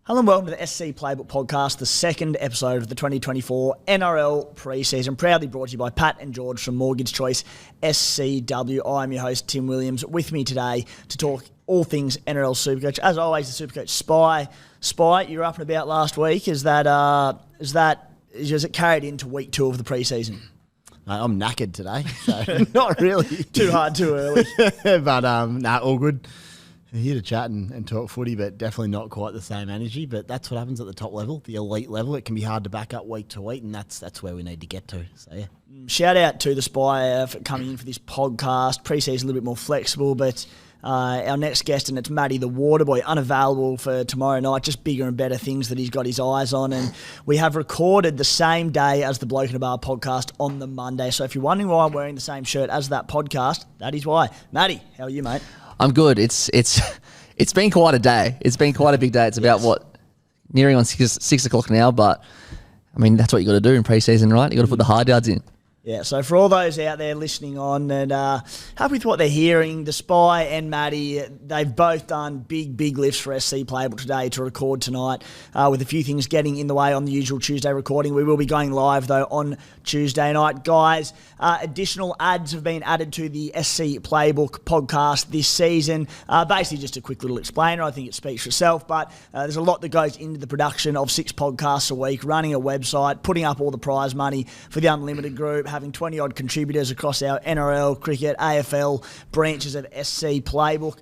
Hello and welcome to the SC Playbook podcast, the second episode of the 2024 NRL preseason, proudly brought to you by Pat and George from Mortgage Choice SCW. I'm your host, Tim Williams. With me today to talk all things NRL Supercoach. As always, the Supercoach Spy, you were up and about last week. Is it carried into week 2 of the preseason? I'm knackered today, so not really. Too hard, too early. But, all good. We're here to chat and talk footy, but definitely not quite the same energy. But that's what happens at the top level, the elite level. It can be hard to back up week to week, and that's where we need to get to. So, yeah. Shout out to the Spy for coming in for this podcast. Preseason a little bit more flexible, but our next guest, and it's Matty the Waterboy, unavailable for tomorrow night, just bigger and better things that he's got his eyes on. And we have recorded the same day as the Bloke in a Bar podcast on the Monday. So if you're wondering why I'm wearing the same shirt as that podcast, that is why. Matty, how are you, mate? I'm good. It's been quite a day. It's been quite a big day. It's about nearing on 6 o'clock now, but I mean, that's what you got to do in preseason, right? You got to put the hard yards in. Yeah, so for all those out there listening on and happy with what they're hearing, the Spy and Matty, they've both done big lifts for SC Playbook today to record tonight, with a few things getting in the way on the usual Tuesday recording. We will be going live, though, on Tuesday night. Guys, additional ads have been added to the SC Playbook podcast this season. Basically, just a quick little explainer. I think it speaks for itself, but there's a lot that goes into the production of 6 podcasts a week, running a website, putting up all the prize money for the Unlimited group, having 20-odd contributors across our NRL, cricket, AFL branches of SC Playbook.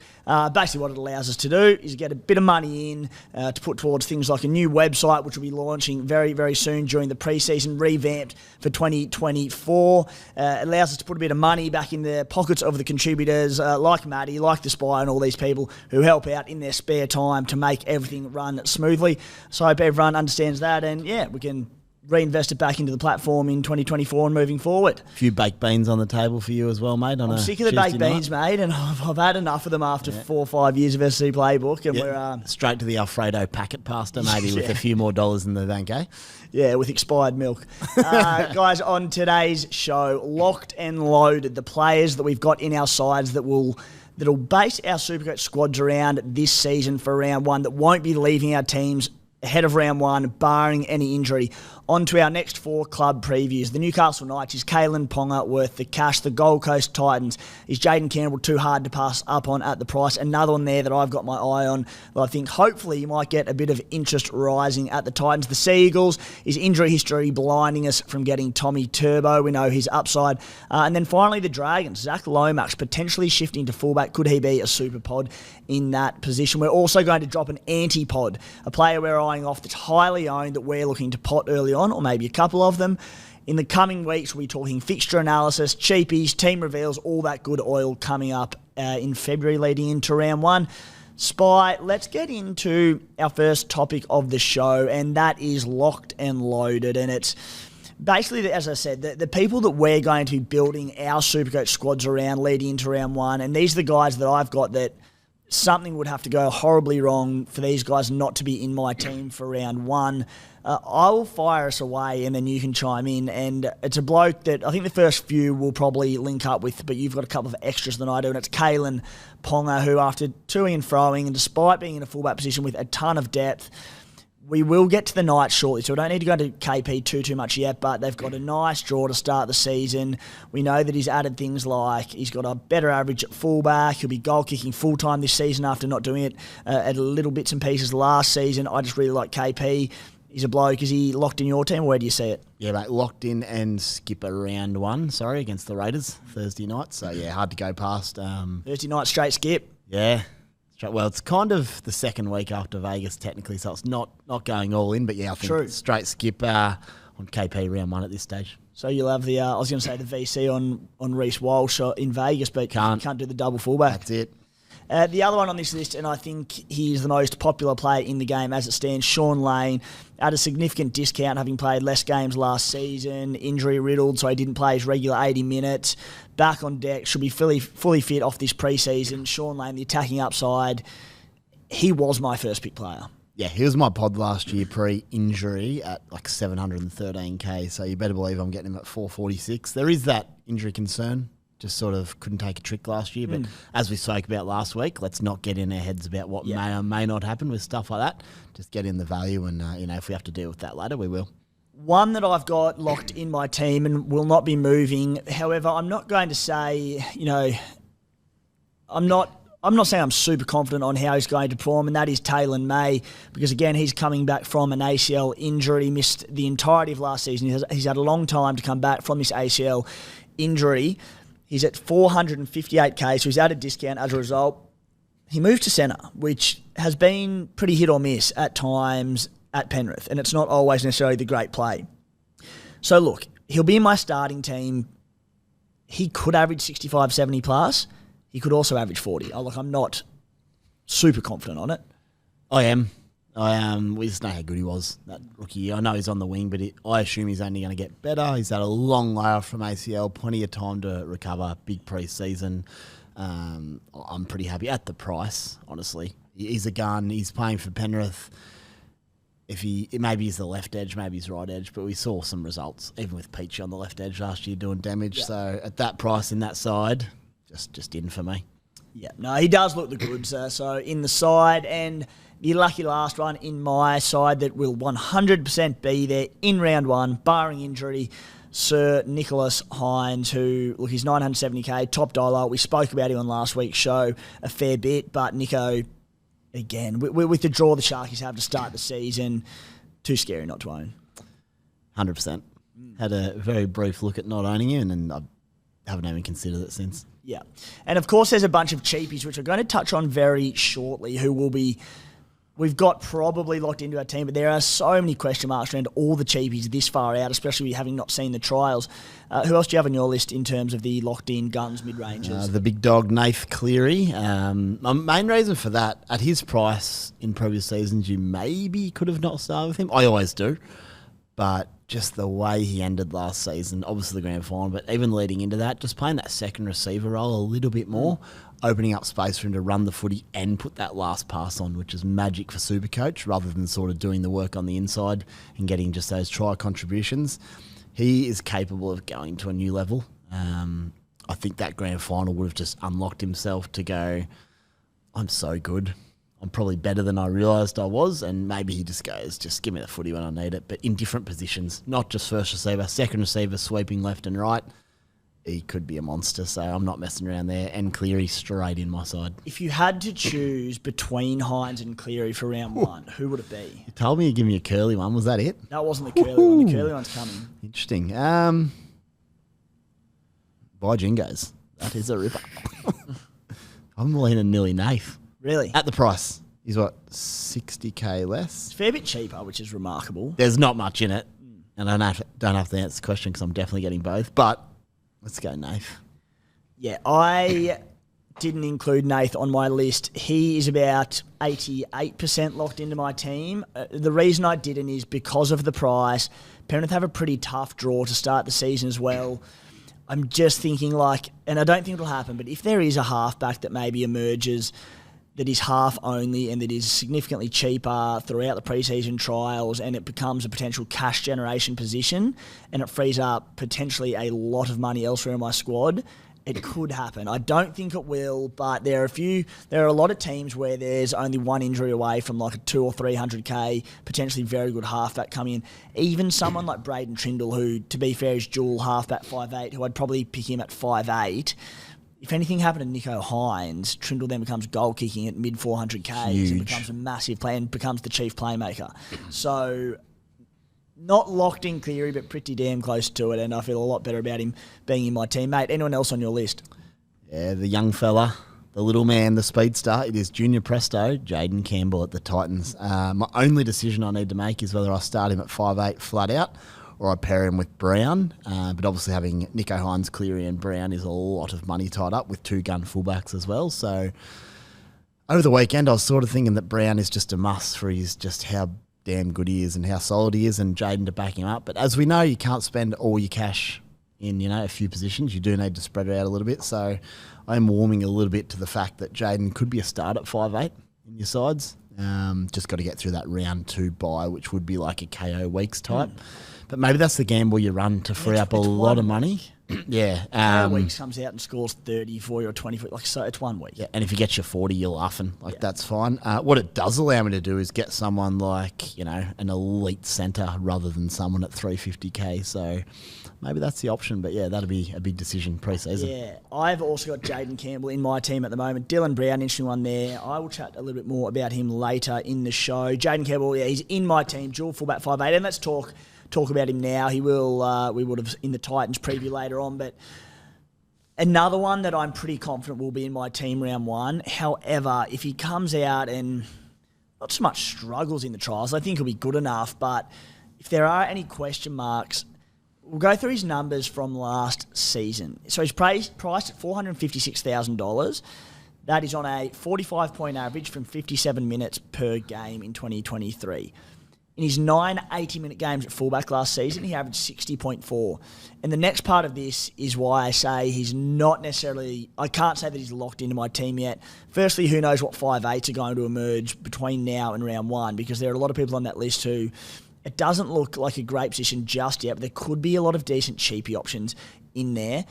Basically what it allows us to do is get a bit of money in to put towards things like a new website, which will be launching very, very soon during the preseason, revamped for 2024. It allows us to put a bit of money back in the pockets of the contributors like Matty, like the Spy, and all these people who help out in their spare time to make everything run smoothly. So I hope everyone understands that, and yeah, we can reinvest it back into the platform in 2024 and moving forward. A few baked beans on the table for you as well, mate. I'm sick of the baked beans, mate, and I've had enough of them after 4 or 5 years of SC Playbook. And we're straight to the Alfredo packet pasta, maybe with a few more dollars in the bank, eh? Yeah, with expired milk. Guys, on today's show, locked and loaded, the players that we've got in our sides that'll base our Supercoach squads around this season for round 1, that won't be leaving our teams ahead of round 1, barring any injury. On to our next 4 club previews. The Newcastle Knights is Kalen Ponga worth the cash. The Gold Coast Titans is Jaden Campbell too hard to pass up on at the price. Another one there that I've got my eye on that I think hopefully you might get a bit of interest rising at the Titans. The Sea Eagles is injury history blinding us from getting Tommy Turbo. We know his upside. And then finally the Dragons. Zach Lomax potentially shifting to fullback. Could he be a super pod in that position? We're also going to drop an anti-pod, a player we're eyeing off that's highly owned that we're looking to pot early on, or maybe a couple of them. In the coming weeks, we'll be talking fixture analysis, cheapies, team reveals, all that good oil coming up in February leading into round 1. Spy, let's get into our first topic of the show, and that is locked and loaded. And it's basically, as I said, the people that we're going to be building our Supercoach squads around leading into round 1, and these are the guys that I've got that something would have to go horribly wrong for these guys not to be in my team for round 1. I will fire us away and then you can chime in. And it's a bloke that I think the first few will probably link up with, but you've got a couple of extras than I do, and it's Kalen Ponga, who after toing and froing, and despite being in a fullback position with a ton of depth, we will get to the Knights shortly, so we don't need to go into KP too much yet, but they've got a nice draw to start the season. We know that he's added things like he's got a better average at fullback. He'll be goal-kicking full-time this season after not doing it at little bits and pieces last season. I just really like KP. He's a bloke. Is he locked in your team, or where do you see it? Yeah, mate, locked in and skip a round 1, against the Raiders Thursday night. So, yeah, hard to go past. Thursday night, straight skip. Yeah. Well, it's kind of the second week after Vegas, technically, so it's not going all in. But, yeah, I think straight skip on KP round 1 at this stage. So you'll have the, I was going to say the VC on Reece Walsh in Vegas, but you can't do the double fullback. That's it. The other one on this list, and I think he's the most popular player in the game as it stands, Sean Lane, at a significant discount, having played less games last season, injury-riddled, so he didn't play his regular 80 minutes. Back on deck, should be fully fit off this preseason. Sean Lane, the attacking upside, he was my first pick player. Yeah, he was my pod last year pre-injury at like 713k, so you better believe I'm getting him at 446. There is that injury concern just sort of couldn't take a trick last year. But as we spoke about last week, let's not get in our heads about what may or may not happen with stuff like that. Just get in the value, and if we have to deal with that later, we will. One that I've got locked in my team and will not be moving. However, I'm not going to say, I'm not saying I'm super confident on how he's going to perform, and that is Taylor May, because again, he's coming back from an ACL injury. He missed the entirety of last season. He's had a long time to come back from this ACL injury. He's at 458k, so he's at a discount as a result. He moved to centre, which has been pretty hit or miss at times at Penrith, and it's not always necessarily the great play. So look, he'll be in my starting team. He could average 65, 70 plus. He could also average 40. I'm not super confident on it. I am. We just know how good he was that rookie year. I know he's on the wing, but I assume he's only going to get better. He's had a long layoff from ACL, plenty of time to recover, big pre-season. I'm pretty happy at the price, honestly. He's a gun. He's playing for Penrith. Maybe he's the left edge, maybe he's right edge, but we saw some results, even with Peachy on the left edge last year doing damage. Yeah. So at that price in that side, just in for me. Yeah, no, he does look the goods. So in the side, and the lucky last one in my side that will 100% be there in round one, barring injury, Sir Nicholas Hines, who, look, he's 970k, top dollar. We spoke about him on last week's show a fair bit, but Nico, again, with the draw the Sharkies have to start the season, too scary not to own. 100%. Had a very brief look at not owning him, and I haven't even considered it since. Yeah. And, of course, there's a bunch of cheapies, which we're going to touch on very shortly, who will be... We've got probably locked into our team, but there are so many question marks around all the cheapies this far out, especially having not seen the trials. Who else do you have on your list in terms of the locked-in guns mid-rangers? The big dog, Nath Cleary. My main reason for that, at his price in previous seasons, you maybe could have not started with him. I always do. But just the way he ended last season, obviously the grand final, but even leading into that, just playing that second receiver role a little bit more, opening up space for him to run the footy and put that last pass on, which is magic for Supercoach, rather than sort of doing the work on the inside and getting just those try contributions. He is capable of going to a new level. I think that grand final would have just unlocked himself to go, I'm so good. I'm probably better than I realised I was, and maybe he just goes, just give me the footy when I need it, but in different positions, not just first receiver, second receiver, sweeping left and right. He could be a monster, so I'm not messing around there. And Cleary straight in my side. If you had to choose between Hines and Cleary for round one, who would it be? You told me you'd give me a curly one. Was that it? That wasn't the curly one. The curly one's coming. Interesting. By Jingos. That is a ripper. I'm leaning nearly Nath. Really? At the price. He's what, 60k less? It's a fair bit cheaper, which is remarkable. There's not much in it. And I don't have to answer the question because I'm definitely getting both. But let's go Nath. Yeah, I didn't include Nath on my list. He is about 88% locked into my team. The reason I didn't is because of the price. Penrith have a pretty tough draw to start the season as well. I'm just thinking and I don't think it'll happen, but if there is a halfback that maybe emerges that is half only and that is significantly cheaper throughout the preseason trials, and it becomes a potential cash generation position and it frees up potentially a lot of money elsewhere in my squad, it could happen. I don't think it will, but there are a lot of teams where there's only one injury away from like a 200 or 300k, potentially very good halfback coming in. Even someone like Braden Trindle, who, to be fair, is dual halfback 5'8", who I'd probably pick him at 5'8". If anything happened to Nico Hines, Trindle then becomes goal kicking at mid 400k and becomes a massive play and becomes the chief playmaker. So not locked in Cleary, but pretty damn close to it, and I feel a lot better about him being in my team. Mate, anyone else on your list? Yeah, the young fella, the little man, the speedster. It is Junior Presto, Jaden Campbell at the Titans. My only decision I need to make is whether I start him at 5'8" flat out, or I pair him with Brown. But obviously having Nico Hines, Cleary and Brown is a lot of money tied up with two gun fullbacks as well. So over the weekend I was sort of thinking that Brown is just a must for just how damn good he is and how solid he is, and Jaden to back him up. But as we know, you can't spend all your cash in a few positions. You do need to spread it out a little bit. So I'm warming a little bit to the fact that Jaden could be a start at 5'8" in your sides. Just got to get through that round 2 bye, which would be like a KO weeks type. But maybe that's the gamble you run to free up a lot of money. Yeah. Weeks comes out and scores 30 for you or 20 for you. Like, so it's 1 week. Yeah, and if you get your 40, you're laughing. That's fine. What it does allow me to do is get someone like, an elite centre rather than someone at 350k. So maybe that's the option. But yeah, that'll be a big decision pre-season. Yeah, I've also got Jaden Campbell in my team at the moment. Dylan Brown, interesting one there. I will chat a little bit more about him later in the show. Jaden Campbell, he's in my team, dual fullback 5'8", and let's talk about him now. He will. We would have in the Titans preview later on, but another one that I'm pretty confident will be in my team round 1. However, if he comes out and not so much struggles in the trials, I think he'll be good enough. But if there are any question marks, we'll go through his numbers from last season. So he's priced at $456,000. That is on a 45-point average from 57 minutes per game in 2023. In his 9 80-minute games at fullback last season, he averaged 60.4. And the next part of this is why I say he's not necessarily... I can't say that he's locked into my team yet. Firstly, who knows what 5'8s are going to emerge between now and round 1, because there are a lot of people on that list who... It doesn't look like a great position just yet, but there could be a lot of decent cheapie options in there.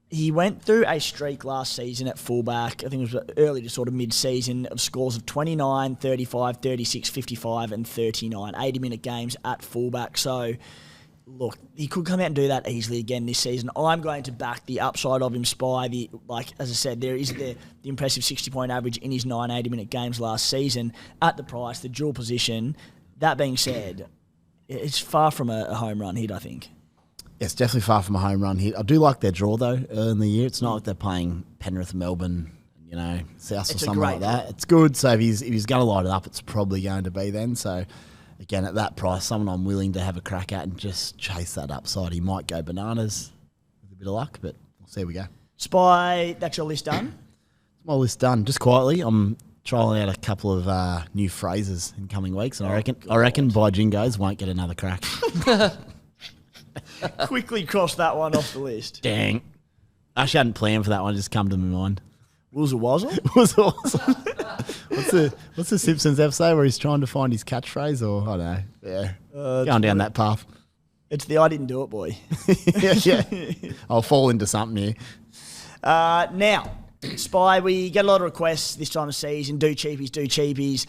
He went through a streak last season at fullback, I think it was early to sort of mid-season, of scores of 29, 35, 36, 55 and 39, 80-minute games at fullback. So, look, he could come out and do that easily again this season. I'm going to back the upside of him, Spy. As I said, there is the impressive 60-point average in his 9 80-minute games last season at the price, the dual position. That being said, it's far from a home run hit, I think. It's definitely far from a home run hit. I do like their draw, though, early in the year. It's not like they're playing Penrith, Melbourne, South or something like that. It's good. So if he's going to light it up, it's probably going to be then. So, again, at that price, someone I'm willing to have a crack at and just chase that upside. He might go bananas with a bit of luck, but we'll see how we go. Spy, that's your list done? It's my list done. Just quietly, I'm trialling out a couple of new phrases in coming weeks, and I reckon by Jingoes won't get another crack. Quickly cross that one off the list. Dang. I actually hadn't planned for that one. It just come to my mind. Wuzzle wazzle? Wuzzle wazzle. What's the Simpsons episode where he's trying to find his catchphrase? Or, I don't know. Yeah. Going down that path. It's the I didn't do it, boy. yeah. I'll fall into something here. Now, Spy, we get a lot of requests this time of season. Do cheapies.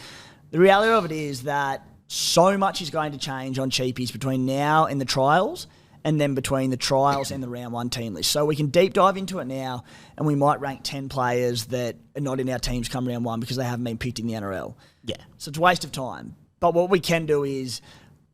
The reality of it is that so much is going to change on cheapies between now and the trials, and then between the trials and the round 1 team list. So we can deep dive into it now, and we might rank 10 players that are not in our teams come round 1 because they haven't been picked in the NRL. Yeah. So it's a waste of time. But what we can do is,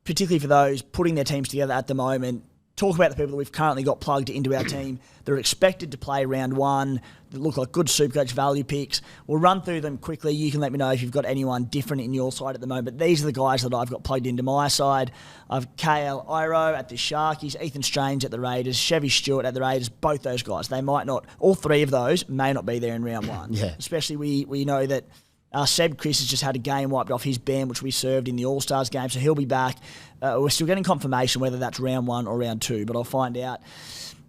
particularly for those putting their teams together at the moment, talk about the people that we've currently got plugged into our team that are expected to play round 1, that look like good Supercoach value picks. We'll run through them quickly. You can let me know if you've got anyone different in your side at the moment. But these are the guys that I've got plugged into my side. I've KL Iro at the Sharkies, Ethan Strange at the Raiders, Chevy Stewart at the Raiders, both those guys. They might not, all 3 of those may not be there in round 1. Yeah. Especially we know that Seb Chris has just had a game wiped off his ban, which we served in the All-Stars game, so he'll be back. We're still getting confirmation whether that's round 1 or round 2, but I'll find out.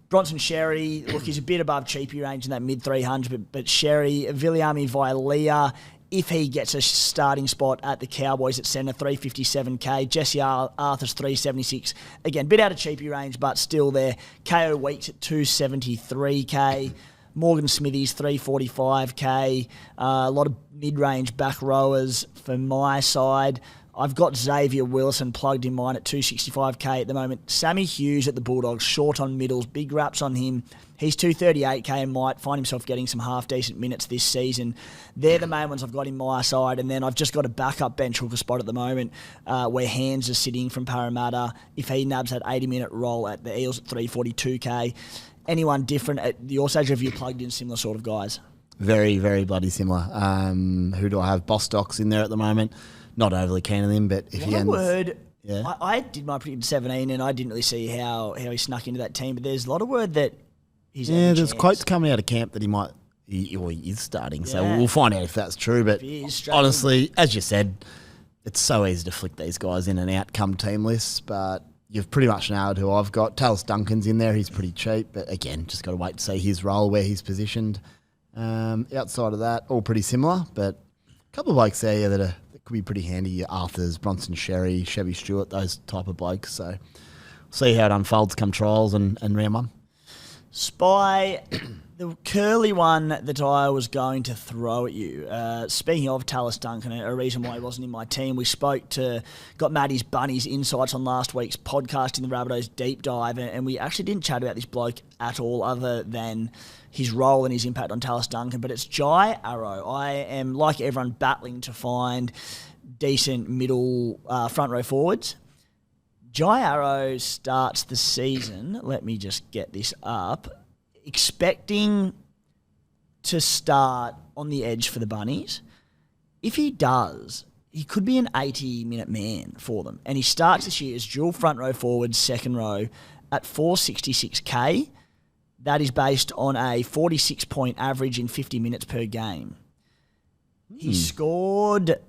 Bronson Sherry, look, he's a bit above cheapie range in that mid-300s, but Sherry, Viliami Vailea, if he gets a starting spot at the Cowboys at centre, 357k. Jesse Arthur's 376. Again, bit out of cheapie range, but still there. KO Weeks at 273k. Morgan Smithies, 345k. A lot of mid-range back rowers for my side. I've got Xavier Wilson plugged in mine at 265k at the moment. Sammy Hughes at the Bulldogs, short on middles, big raps on him. He's 238k and might find himself getting some half-decent minutes this season. They're the main ones I've got in my side. And then I've just got a backup bench hooker spot at the moment where Hands is sitting from Parramatta. If he nabs that 80-minute roll at the Eels at 342k. Anyone different at the All-Stage Review plugged in similar sort of guys? Very, very bloody similar. Who do I have? Bostock's in there at the moment. Not overly keen on him, but if he ends... Yeah. I did my prediction 17 and I didn't really see how he snuck into that team, but there's a lot of word that he's there's quotes coming out of camp that he is starting, so we'll find out if that's true. But honestly, as you said, it's so easy to flick these guys in and out come team lists, but you've pretty much nailed who I've got. Talis Duncan's in there. He's pretty cheap, but again, just got to wait to see his role, where he's positioned. Outside of that, all pretty similar, but a couple of blokes there that could be pretty handy. Arthur's, Bronson Sherry, Chevy Stewart, those type of blokes. So see how it unfolds come trials and round 1. Spy, the curly one that I was going to throw at you. Speaking of Tallis Duncan, a reason why he wasn't in my team, we got Matty's Bunnies insights on last week's podcast in the Rabbitohs deep dive, and we actually didn't chat about this bloke at all other than his role and his impact on Tallis Duncan, but it's Jai Arrow. I am, like everyone, battling to find decent middle front row forwards. Jai Arrow starts the season, let me just get this up, expecting to start on the edge for the Bunnies. If he does, he could be an 80-minute man for them. And he starts this year as dual front row forward, second row, at 466k. That is based on a 46-point average in 50 minutes per game. He scored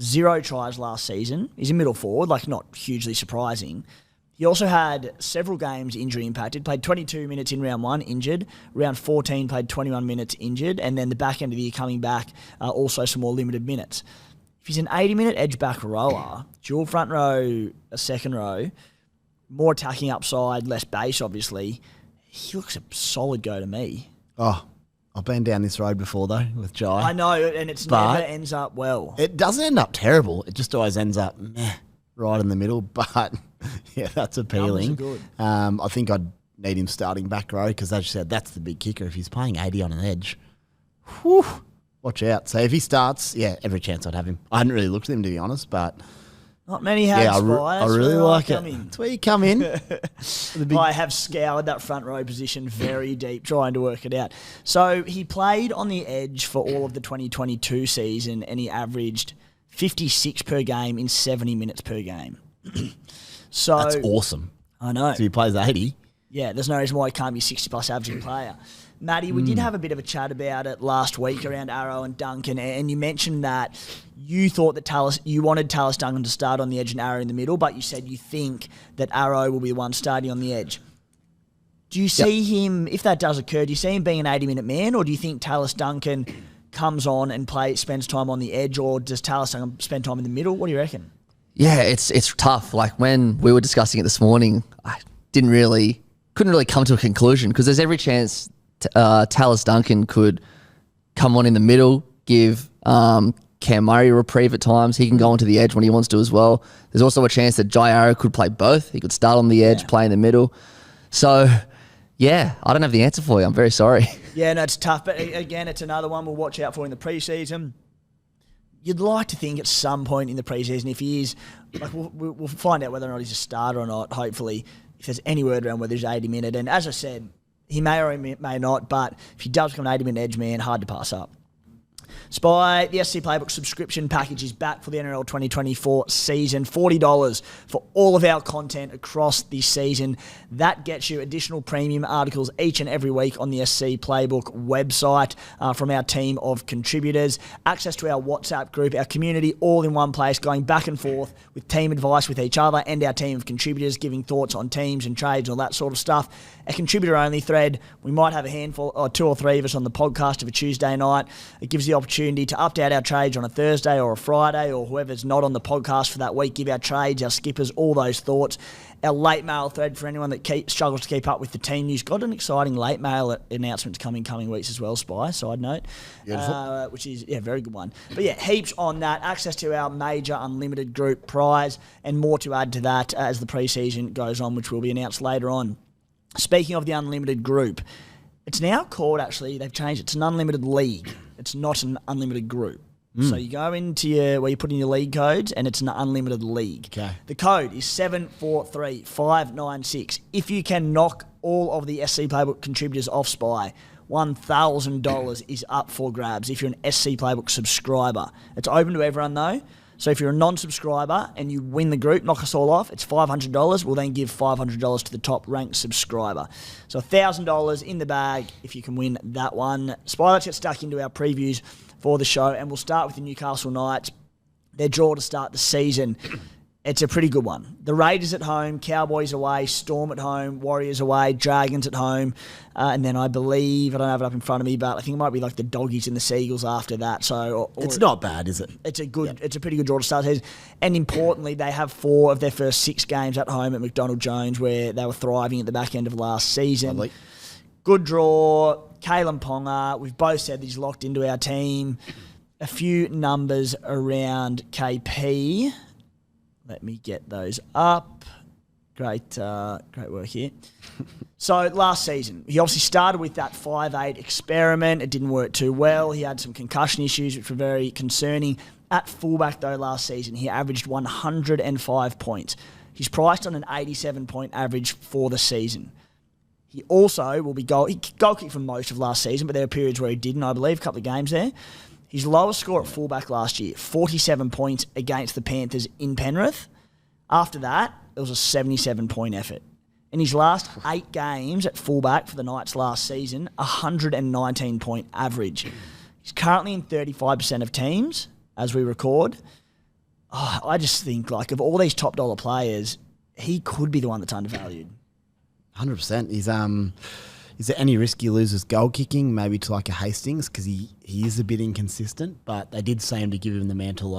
0 tries last season. He's a middle forward, not hugely surprising. He also had several games injury impacted, played 22 minutes in round 1, injured. Round 14 played 21 minutes, injured. And then the back end of the year coming back, also some more limited minutes. If he's an 80-minute edge back rower, dual front row, a second row, more attacking upside, less base obviously, he looks a solid go to me. Oh, I've been down this road before, though, with Jai. I know, and it's never ends up well. It doesn't end up terrible. It just always ends up right in the middle. But, yeah, that's appealing. Good. I think I'd need him starting back row because, as you said, that's the big kicker. If he's playing 80 on an edge, watch out. So if he starts, every chance I'd have him. I hadn't really looked at him, to be honest, but... Not many have, I really like it. That's where you come in. I have scoured that front row position very deep, trying to work it out. So he played on the edge for all of the 2022 season, and he averaged 56 per game in 70 minutes per game. So that's awesome. I know. So he plays 80. Yeah, there's no reason why he can't be 60-plus averaging player. Matty, we did have a bit of a chat about it last week around Arrow and Duncan, and you mentioned that you thought that you wanted Tallis Duncan to start on the edge and Arrow in the middle, but you said you think that Arrow will be the one starting on the edge. Do you see him, if that does occur, do you see him being an 80-minute man, or do you think Tallis Duncan comes on and spends time on the edge, or does Tallis Duncan spend time in the middle? What do you reckon? Yeah, it's tough. When we were discussing it this morning, I couldn't really come to a conclusion because there's every chance Tallis Duncan could come on in the middle, give Cam Murray a reprieve at times. He can go onto the edge when he wants to as well. There's also a chance that Jai Arrow could play both. He could start on the edge, play in the middle. So, I don't have the answer for you. I'm very sorry. Yeah, no, it's tough. But again, it's another one we'll watch out for in the preseason. You'd like to think at some point in the preseason, if he is, we'll find out whether or not he's a starter or not, hopefully, if there's any word around whether he's 80-minute. And as I said, he may or may not, but if he does become an 80-minute edge man, hard to pass up. Spy, the SC Playbook subscription package is back for the NRL 2024 season. $40 for all of our content across this season. That gets you additional premium articles each and every week on the SC Playbook website from our team of contributors. Access to our WhatsApp group, our community, all in one place, going back and forth with team advice with each other and our team of contributors, giving thoughts on teams and trades and all that sort of stuff. A contributor-only thread. We might have a handful, or 2 or 3 of us on the podcast of a Tuesday night. It gives the opportunity to update our trades on a Thursday or a Friday, or whoever's not on the podcast for that week, give our trades, our skippers, all those thoughts. Our late mail thread for anyone that struggles to keep up with the team news. Got an exciting late mail announcements coming weeks as well, Spy, side note. Which is, a very good one. But heaps on that. Access to our major unlimited group prize and more to add to that as the preseason goes on, which will be announced later on. Speaking of the unlimited group, it's now called, actually, they've changed it. It's an unlimited league. It's not an unlimited group. So you go into where you put in your league codes, and it's an unlimited league. Okay. The code is 743596. If you can knock all of the SC Playbook contributors off Spy, $1,000 is up for grabs if you're an SC Playbook subscriber. It's open to everyone, though. So if you're a non-subscriber and you win the group, knock us all off, it's $500. We'll then give $500 to the top-ranked subscriber. So $1,000 in the bag if you can win that one. Spy, let's get stuck into our previews for the show, and we'll start with the Newcastle Knights. Their draw to start the season. It's a pretty good one. The Raiders at home, Cowboys away, Storm at home, Warriors away, Dragons at home, and then I believe, I don't have it up in front of me, but I think it might be like the Doggies and the Seagulls after that. So it's not bad, is it? It's a pretty good draw to start the season. And importantly, they have 4 of their first 6 games at home at McDonald Jones, where they were thriving at the back end of last season. Good draw. Kalen Ponga. We've both said that he's locked into our team. A few numbers around KP. Let me get those up. Great work here. So last season, he obviously started with that 5'8" experiment. It didn't work too well. He had some concussion issues, which were very concerning. At fullback, though, last season, he averaged 105 points. He's priced on an 87-point average for the season. He also will be goal kick for most of last season, but there are periods where he didn't, I believe, a couple of games there. His lowest score at fullback last year, 47 points against the Panthers in Penrith. After that, it was a 77-point effort. In his last 8 games at fullback for the Knights last season, 119-point average. He's currently in 35% of teams as we record. I just think, like, of all these top dollar players, he could be the one that's undervalued. 100%. Is there any risk he loses goal kicking, maybe to like a Hastings, because he is a bit inconsistent, but they did say him to give him the mantle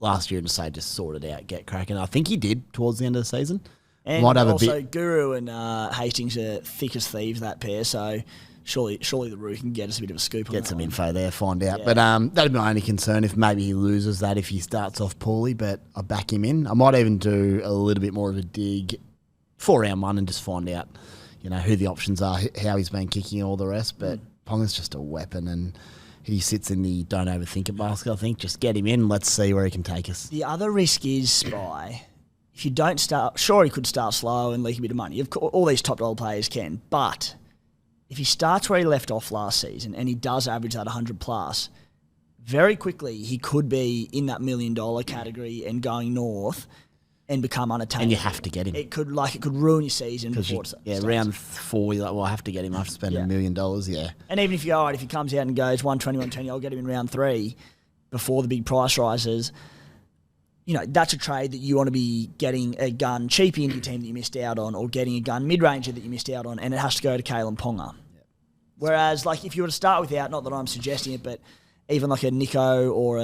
last year and say just sort it out, get cracking. I think he did towards the end of the season. And might have also a bit. Guru and Hastings are thick as thieves, that pair, so surely the Roo can get us a bit of a scoop on that. Get some one. info there, find out. Yeah. But that'd be my only concern if maybe he loses that if he starts off poorly, but I back him in. I might even do a little bit more of a dig for round one and just find out, who the options are, how he's been kicking, all the rest. But Ponga's just a weapon, and he sits in the don't overthink it basket, I think. Just get him in. Let's see where he can take us. The other risk is Spy. If you don't start, sure, he could start slow and leak a bit of money. Of course, all these top dollar players can. But if he starts where he left off last season and he does average that 100 plus, very quickly he could be in that $1 million category and going north and become unattainable. And you have to get him. It could ruin your season before it starts. Round 4, you're like, well, I have to get him. I have to spend $1 million, yeah. And even if you go, all right, if he comes out and goes 120, 120, I'll get him in round 3 before the big price rises. That's a trade that you want to be getting a gun cheapie into your team that you missed out on, or getting a gun mid-ranger that you missed out on, and it has to go to Kalen Ponga. Yep. Whereas, like, if you were to start without, not that I'm suggesting it, but even like a Nico or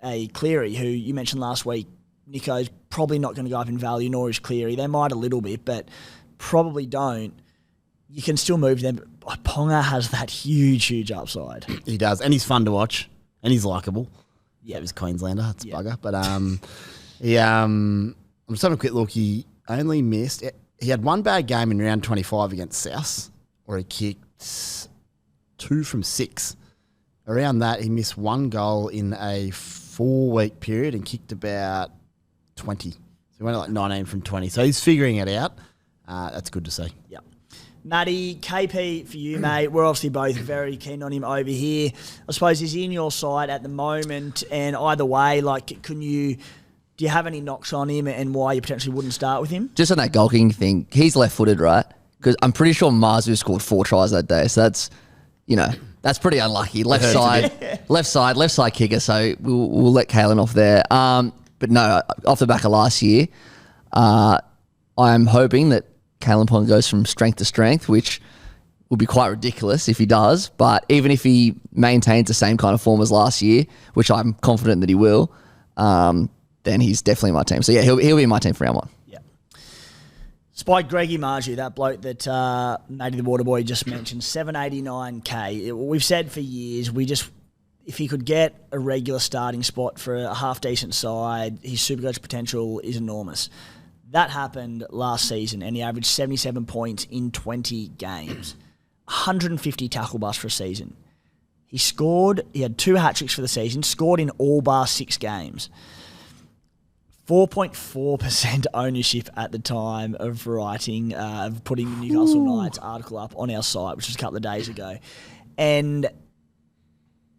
a Cleary, who you mentioned last week, Nico's probably not going to go up in value, nor is Cleary. They might a little bit, but probably don't. You can still move them. But Ponga has that huge upside. He does, and he's fun to watch, and he's likeable. Yeah, he's Queenslander. It's a bugger. But I'm just having a quick look. He only missed. He had one bad game in round 25 against South, where he kicked 2 from 6. Around that, he missed 1 goal in a 4-week period and kicked about 20. So he went at like 19 from 20. So he's figuring it out. That's good to see. Yep. Matty, KP for you, mate. We're obviously both very keen on him over here. I suppose he's in your side at the moment, and either way, like, do you have any knocks on him and why you potentially wouldn't start with him? Just on that goal kicking thing, he's left-footed, right? Because I'm pretty sure Marzu scored 4 tries that day, so that's pretty unlucky. Left side kicker. So we'll let Kalen off there. But no, off the back of last year, I'm hoping that Kalen Ponga goes from strength to strength, which would be quite ridiculous if he does. But even if he maintains the same kind of form as last year, which I'm confident that he will, then he's definitely my team. So yeah, he'll be in my team for round 1. Yeah. Spike Greggy Marju, that bloke that Matty the Waterboy just mentioned, $789K. We've said for years, if he could get a regular starting spot for a half-decent side, his Supercoach potential is enormous. That happened last season, and he averaged 77 points in 20 games. 150 tackle busts for a season. He had 2 hat-tricks for the season, scored in all bar 6 games. 4.4% ownership at the time of putting the Newcastle Knights article up on our site, which was a couple of days ago. And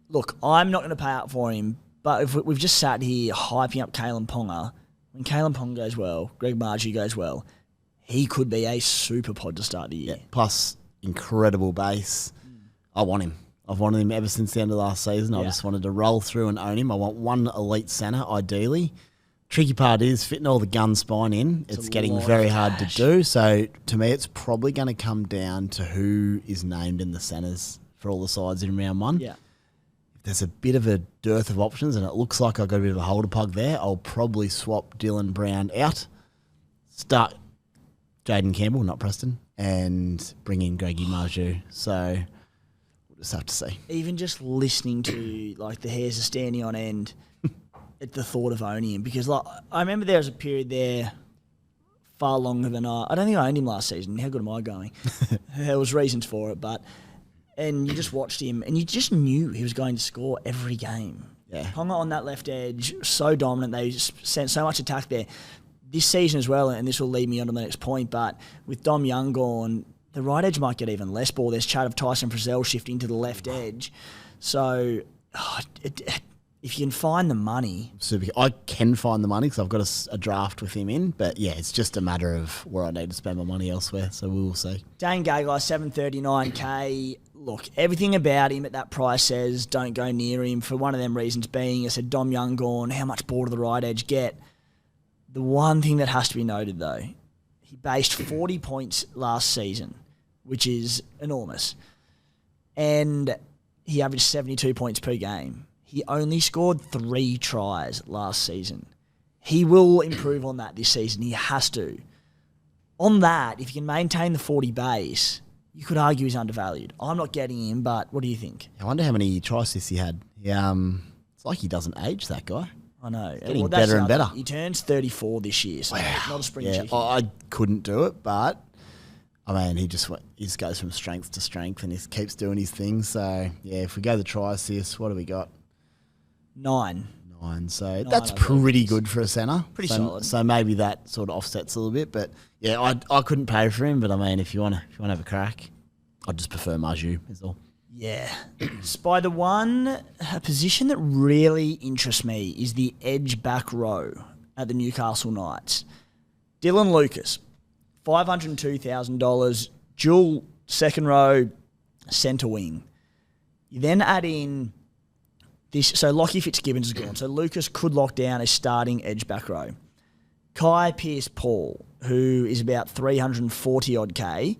look, I'm not going to pay up for him, but if we've just sat here hyping up Kalen Ponga, when Kalen Ponga goes well, Greg Marju goes well, he could be a super pod to start the year. Yeah, plus, incredible base. I want him. I've wanted him ever since the end of last season. I just wanted to roll through and own him. I want one elite centre, ideally. Tricky part is fitting all the gun spine in. It's getting very hard to do. So, to me, it's probably going to come down to who is named in the centres for all the sides in round 1. Yeah. There's a bit of a dearth of options, and it looks like I've got a bit of a holder pug there. I'll probably swap Dylan Brown out, start Jaden Campbell, not Preston, and bring in Greggy Marju. So we'll just have to see. Even just listening to like the hairs are standing on end at the thought of owning him, because like I remember there was a period there far longer than I don't think I owned him last season. How good am I going? There was reasons for it, and you just watched him and you just knew he was going to score every game. Yeah. Ponga on that left edge, so dominant. They just sent so much attack there. This season as well, and this will lead me on to the next point, but with Dom Young gone, the right edge might get even less ball. There's chat of Tyson Frizzell shifting to the left edge. So if you can find the money... I can find the money because I've got a draft with him in, but yeah, it's just a matter of where I need to spend my money elsewhere, so we will see. Dane Gagai, 739k. Look, everything about him at that price says don't go near him, for one of them reasons being, I said Dom Young gone, how much ball to the right edge get? The one thing that has to be noted, though, he based 40 points last season, which is enormous. And he averaged 72 points per game. He only scored 3 tries last season. He will improve on that this season. He has to. On that, if you can maintain the 40 base, you could argue he's undervalued. I'm not getting him, but what do you think? I wonder how many try assists he had. It's like he doesn't age, that guy. I know. Getting better and better. He turns 34 this year, so not a spring chicken. I couldn't do it, but I mean, he just goes from strength to strength and he keeps doing his thing. So, yeah, if we go the try assists, what do we got? 9. So that's pretty good for a centre. Pretty solid. So maybe that sort of offsets a little bit. But, yeah, I couldn't pay for him. But, I mean, if you want to have a crack, I'd just prefer Marju is all. Yeah. By the one, a position that really interests me is the edge back row at the Newcastle Knights. Dylan Lucas, $502,000, dual second row centre wing. You then add in this, so Lockie Fitzgibbons is gone, so Lucas could lock down a starting edge back row. Kai Pearce-Paul, who is about 340 odd K,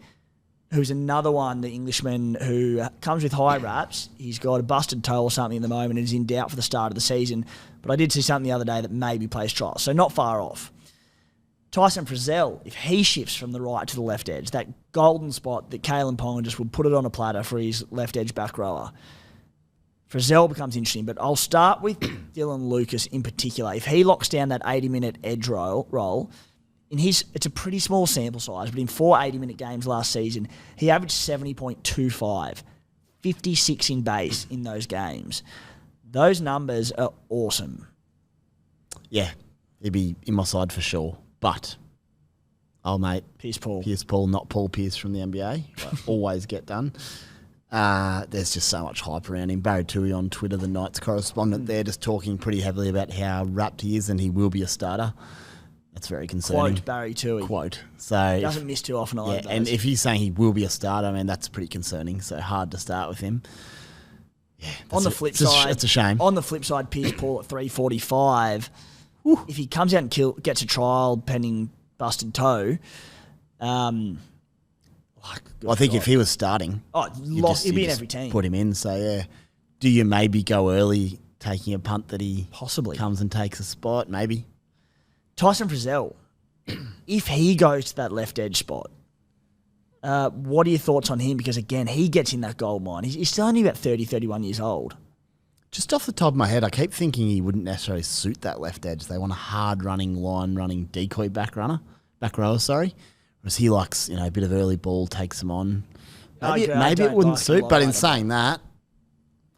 who's another one, the Englishman who comes with high raps. He's got a busted toe or something at the moment and is in doubt for the start of the season. But I did see something the other day that maybe plays trials, so not far off. Tyson Frizzell, if he shifts from the right to the left edge, that golden spot that Kalen Ponga just would put it on a platter for his left edge back rower, Frizzell becomes interesting. But I'll start with Dylan Lucas in particular. If he locks down that 80-minute edge roll, it's a pretty small sample size, but in 4 80-minute games last season, he averaged 70.25, 56 in base in those games. Those numbers are awesome. Yeah, he'd be in my side for sure. But, mate, Pearce-Paul, not Paul Pierce from the NBA. Always get done. There's just so much hype around him. Barry Toohey on Twitter, the Knights correspondent there, just talking pretty heavily about how wrapped he is and he will be a starter. That's very concerning. Quote Barry Toohey. Quote. So he doesn't miss too often either. Yeah, and if he's saying he will be a starter, I mean, that's pretty concerning. So hard to start with him. Yeah. On the flip side, it's a shame. On the flip side, Pearce-Paul at 345. If he comes out and gets a trial pending busted toe, I think if he was starting, he'd be in every team. Put him in. So yeah, do you maybe go early, taking a punt that he possibly comes and takes a spot? Maybe. Tyson Frizzell, if he goes to that left edge spot, what are your thoughts on him? Because again, he gets in that gold mine. He's still only about 30, 31 years old. Just off the top of my head, I keep thinking he wouldn't necessarily suit that left edge. They want a hard-running, line-running decoy back rower, whereas he likes, a bit of early ball, takes them on. Maybe it wouldn't suit, but in saying that,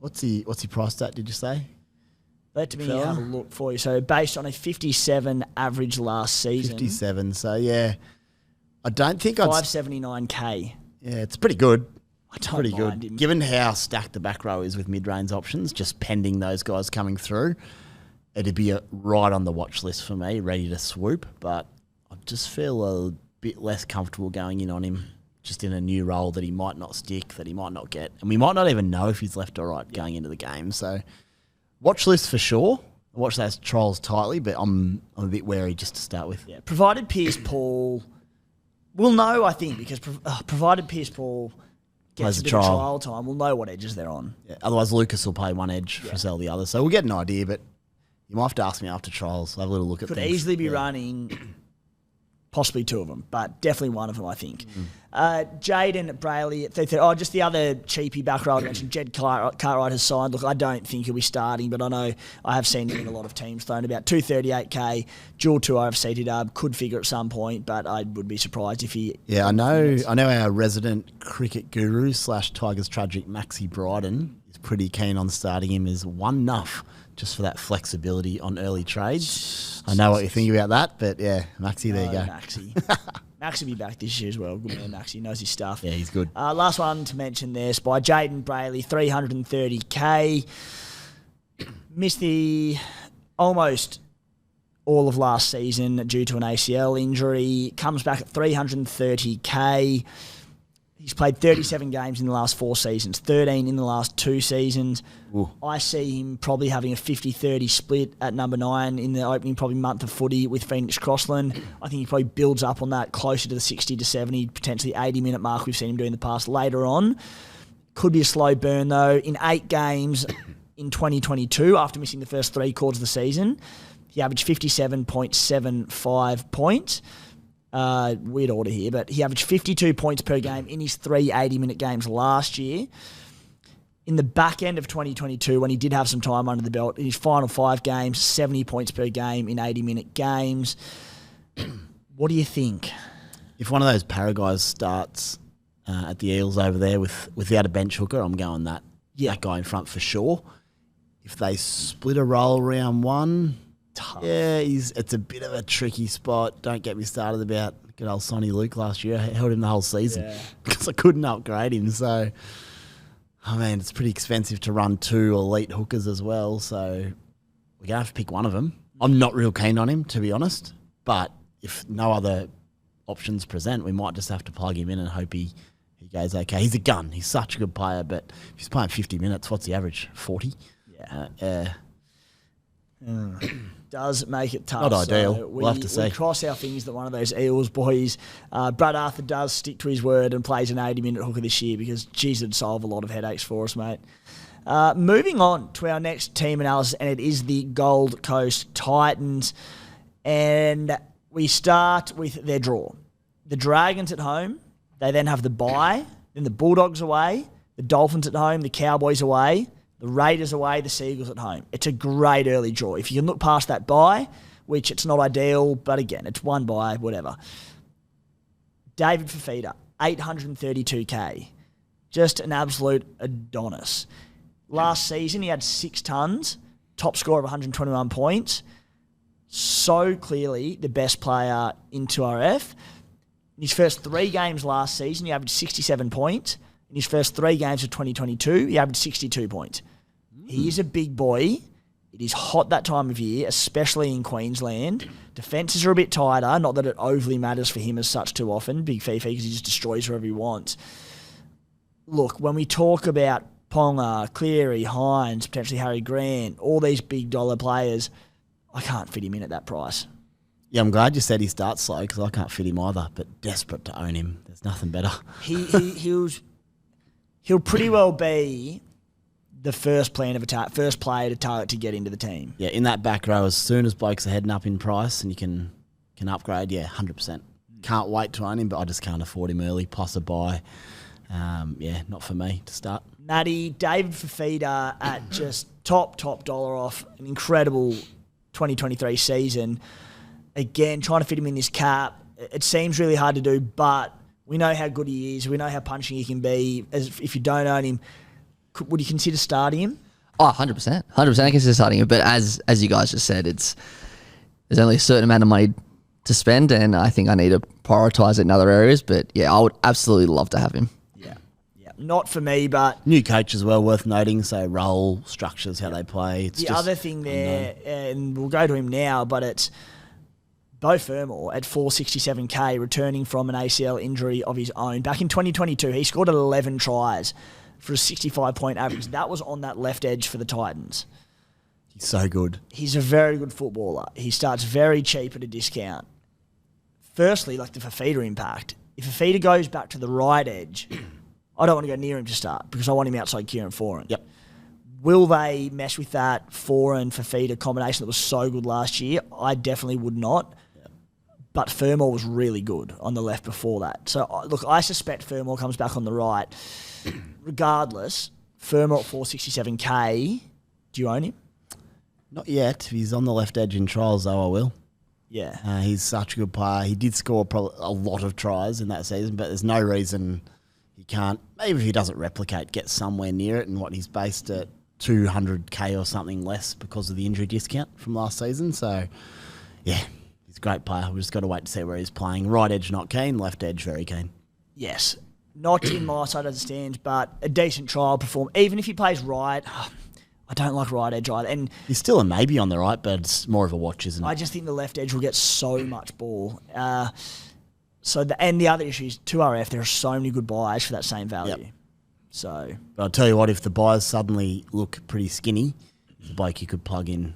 what's he priced at, did you say? Let me have a look for you. So based on a 57 average last season. 57, so yeah. I don't think 579k. Yeah, it's pretty good. I don't mind him. Given how stacked the back row is with mid-range options, just pending those guys coming through, it'd be right on the watch list for me, ready to swoop. But I just feel a bit less comfortable going in on him, just in a new role that he might not stick, that he might not get. And we might not even know if he's left or right going into the game. So watch list for sure. I watch those trials tightly, but I'm a bit wary just to start with. Yeah, provided Pearce-Paul... We'll know, I think, because provided Pearce-Paul gets a bit of trial time, we'll know what edges they're on. Yeah, otherwise, Lucas will play one edge, Frizzell the other. So we'll get an idea, but you might have to ask me after trials. I'll have a little look at things. Could easily be running possibly two of them, but definitely one of them, I think. Jaden Brayley at 33. Just the other cheapie back row I mentioned, Jed Cartwright has signed. Look, I don't think he'll be starting, but I know I have seen him in a lot of teams thrown about 238k, dual 2 RFC dub, could figure at some point, but I would be surprised if he... Yeah, I know our resident cricket guru / Tigers tragic Maxi Bryden is pretty keen on starting him as one nuff just for that flexibility on early trades. I know what you think about that, but yeah, Maxi, there you go. Maxi. Maxi will be back this year as well. Good man, Maxi. Knows his stuff. Yeah, he's good. Last one to mention there is by Jaden Brayley, 330k. Missed the almost all of last season due to an ACL injury. Comes back at 330k. He's played 37 games in the last 4 seasons, 13 in the last 2 seasons. Ooh. I see him probably having a 50-30 split at number 9 in the opening probably month of footy with Phoenix Crossland. I think he probably builds up on that closer to the 60 to 70, potentially 80-minute mark we've seen him do in the past later on. Could be a slow burn, though. In 8 games in 2022, after missing the first 3 quarters of the season, he averaged 57.75 points. Weird order here, but he averaged 52 points per game in his 3 80-minute games last year. In the back end of 2022, when he did have some time under the belt, in his final 5 games, 70 points per game in 80-minute games. What do you think? If one of those para guys starts at the Eels over there without a bench hooker, I'm going that guy in front for sure. If they split a role round 1... Tough. Yeah, it's a bit of a tricky spot. Don't get me started about good old Sonny Luke last year. I held him the whole season because I couldn't upgrade him. So, it's pretty expensive to run 2 elite hookers as well. So, we're going to have to pick one of them. I'm not real keen on him, to be honest. But if no other options present, we might just have to plug him in and hope he goes okay. He's a gun. He's such a good player. But if he's playing 50 minutes, what's the average? 40? Yeah. Does make it tough. Not ideal. So we'll have to see. We cross our fingers that one of those Eels boys, Brad Arthur, does stick to his word and plays an 80-minute hooker this year because, geez, it'd solve a lot of headaches for us, mate. Moving on to our next team analysis, and it is the Gold Coast Titans. And we start with their draw. The Dragons at home. They then have the bye. Then the Bulldogs away. The Dolphins at home. The Cowboys away. The Raiders away, the Seagulls at home. It's a great early draw. If you can look past that bye, which it's not ideal, but again, it's one bye, whatever. David Fafita, 832k. Just an absolute Adonis. Last season, he had 6 tons, top score of 121 points. So clearly the best player in 2RF. In his first 3 games last season, he averaged 67 points. In his first 3 games of 2022, he averaged 62 points. He is a big boy. It is hot that time of year, especially in Queensland. Defences are a bit tighter. Not that it overly matters for him as such too often, Big Fifi, because he just destroys whoever he wants. Look, when we talk about Ponga, Cleary, Hines, potentially Harry Grant, all these big dollar players, I can't fit him in at that price. Yeah, I'm glad you said he starts slow because I can't fit him either, but desperate to own him. There's nothing better. He'll pretty well be the first plan of attack, first player to target to get into the team. Yeah, in that back row, as soon as blokes are heading up in price and you can upgrade, 100%. Can't wait to own him, but I just can't afford him early, plus a buy. Not for me to start. Matty, David Fafita at just top dollar off an incredible 2023 season. Again, trying to fit him in this cap. It seems really hard to do, but we know how good he is. We know how punching he can be. If you don't own him, would you consider starting him? Oh, 100%. 100% I consider starting him. But as you guys just said, there's only a certain amount of money to spend, and I think I need to prioritise it in other areas. But yeah, I would absolutely love to have him. Yeah. Not for me, but... New coach as well, worth noting. So role, structures, how they play. It's the just other thing there, and we'll go to him now, but it's Beau Fermor at 467k, returning from an ACL injury of his own. Back in 2022, he scored 11 tries for a 65-point average. That was on that left edge for the Titans. He's so good. He's a very good footballer. He starts very cheap at a discount. Firstly, like the Fafita impact. If Fafita goes back to the right edge, I don't want to go near him to start because I want him outside Kieran Foran. Yep. Will they mess with that Foran Fafita combination that was so good last year? I definitely would not. but Fermor was really good on the left before that. So, look, I suspect Fermor comes back on the right. Regardless, Fermor at 467k, do you own him? Not yet. If he's on the left edge in trials, though, I will. Yeah. He's such a good player. He did score probably a lot of tries in that season, but there's no reason he can't, maybe if he doesn't replicate, get somewhere near it. And what he's based at 200k or something less because of the injury discount from last season. So, yeah, he's a great player. We've just got to wait to see where he's playing. Right edge, not keen. Left edge, very keen. Yes. Not in my side of the stands, but a decent trial perform. Even if he plays right, I don't like right edge either. And he's still a maybe on the right, but it's more of a watch, isn't it? I just think the left edge will get so much ball. And the other issue is 2RF, there are so many good buys for that same value. Yep. So, but I'll tell you what, if the buyers suddenly look pretty skinny, the bloke you could plug in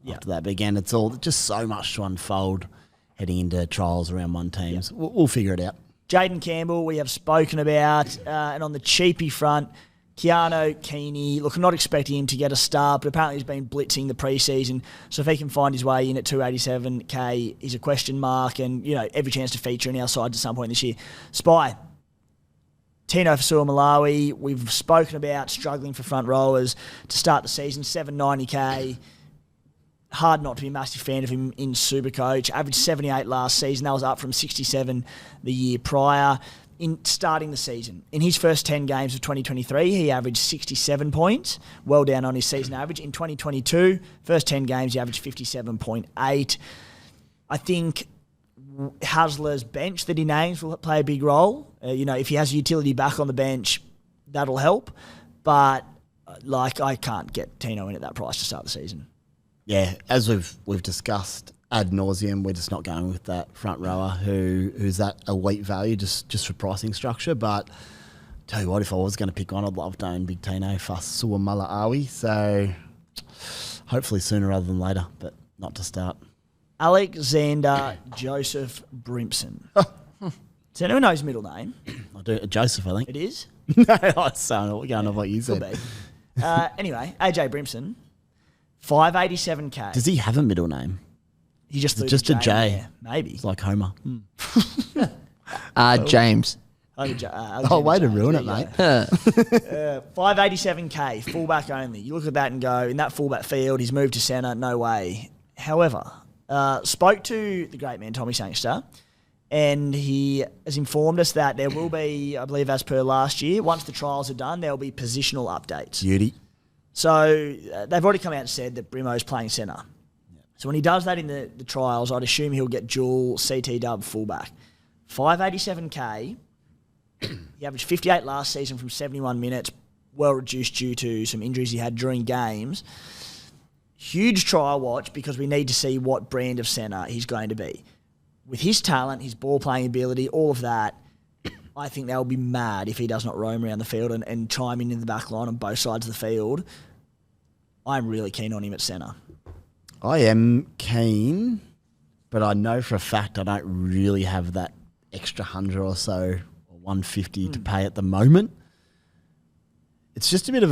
after that. But again, it's all just so much to unfold heading into trials around one teams. Yep. We'll figure it out. Jaden Campbell, we have spoken about. And on the cheapie front, Keanu Keeney. Look, I'm not expecting him to get a start, but apparently he's been blitzing the preseason. So if he can find his way in at 287k, he's a question mark and, every chance to feature in our sides at some point this year. Spy. Tino Fasua-Malawi, we've spoken about struggling for front rowers to start the season, 790k. Hard not to be a massive fan of him in Supercoach. Averaged 78 last season. That was up from 67 the year prior. In starting the season, in his first 10 games of 2023, he averaged 67 points, well down on his season average. In 2022, first 10 games, he averaged 57.8. I think Hasler's bench that he names will play a big role. If he has utility back on the bench, that'll help. But, I can't get Tino in at that price to start the season. Yeah, as we've discussed ad nauseum, we're just not going with that front rower who's that elite value just for pricing structure. But tell you what, if I was going to pick one, I'd love to own Big Tino Fasua-Malawi. So hopefully sooner rather than later, but not to start. Alexander Joseph Brimson. Does anyone know his middle name? I do. Joseph, I think. It is? No, I was going on what you said. Could be. Anyway, AJ Brimson, 587k. Does he have a middle name? He just threw just the a J. Maybe. It's like Homer. James. Way to ruin it, mate. 587k, fullback only. You look at that and go, in that fullback field, he's moved to centre, no way. However, spoke to the great man, Tommy Sangster, and he has informed us that there will be, I believe as per last year, once the trials are done, there will be positional updates. Beauty. So they've already come out and said that Brimo's playing centre. So when he does that in the trials, I'd assume he'll get dual CT dub fullback. 587k. He averaged 58 last season from 71 minutes, well reduced due to some injuries he had during games. Huge trial watch because we need to see what brand of centre he's going to be. With his talent, his ball playing ability, all of that, I think they'll be mad if he does not roam around the field and chime in the back line on both sides of the field. I'm really keen on him at centre. I am keen, but I know for a fact I don't really have that extra 100 or so, or 150 to pay at the moment. It's just a bit of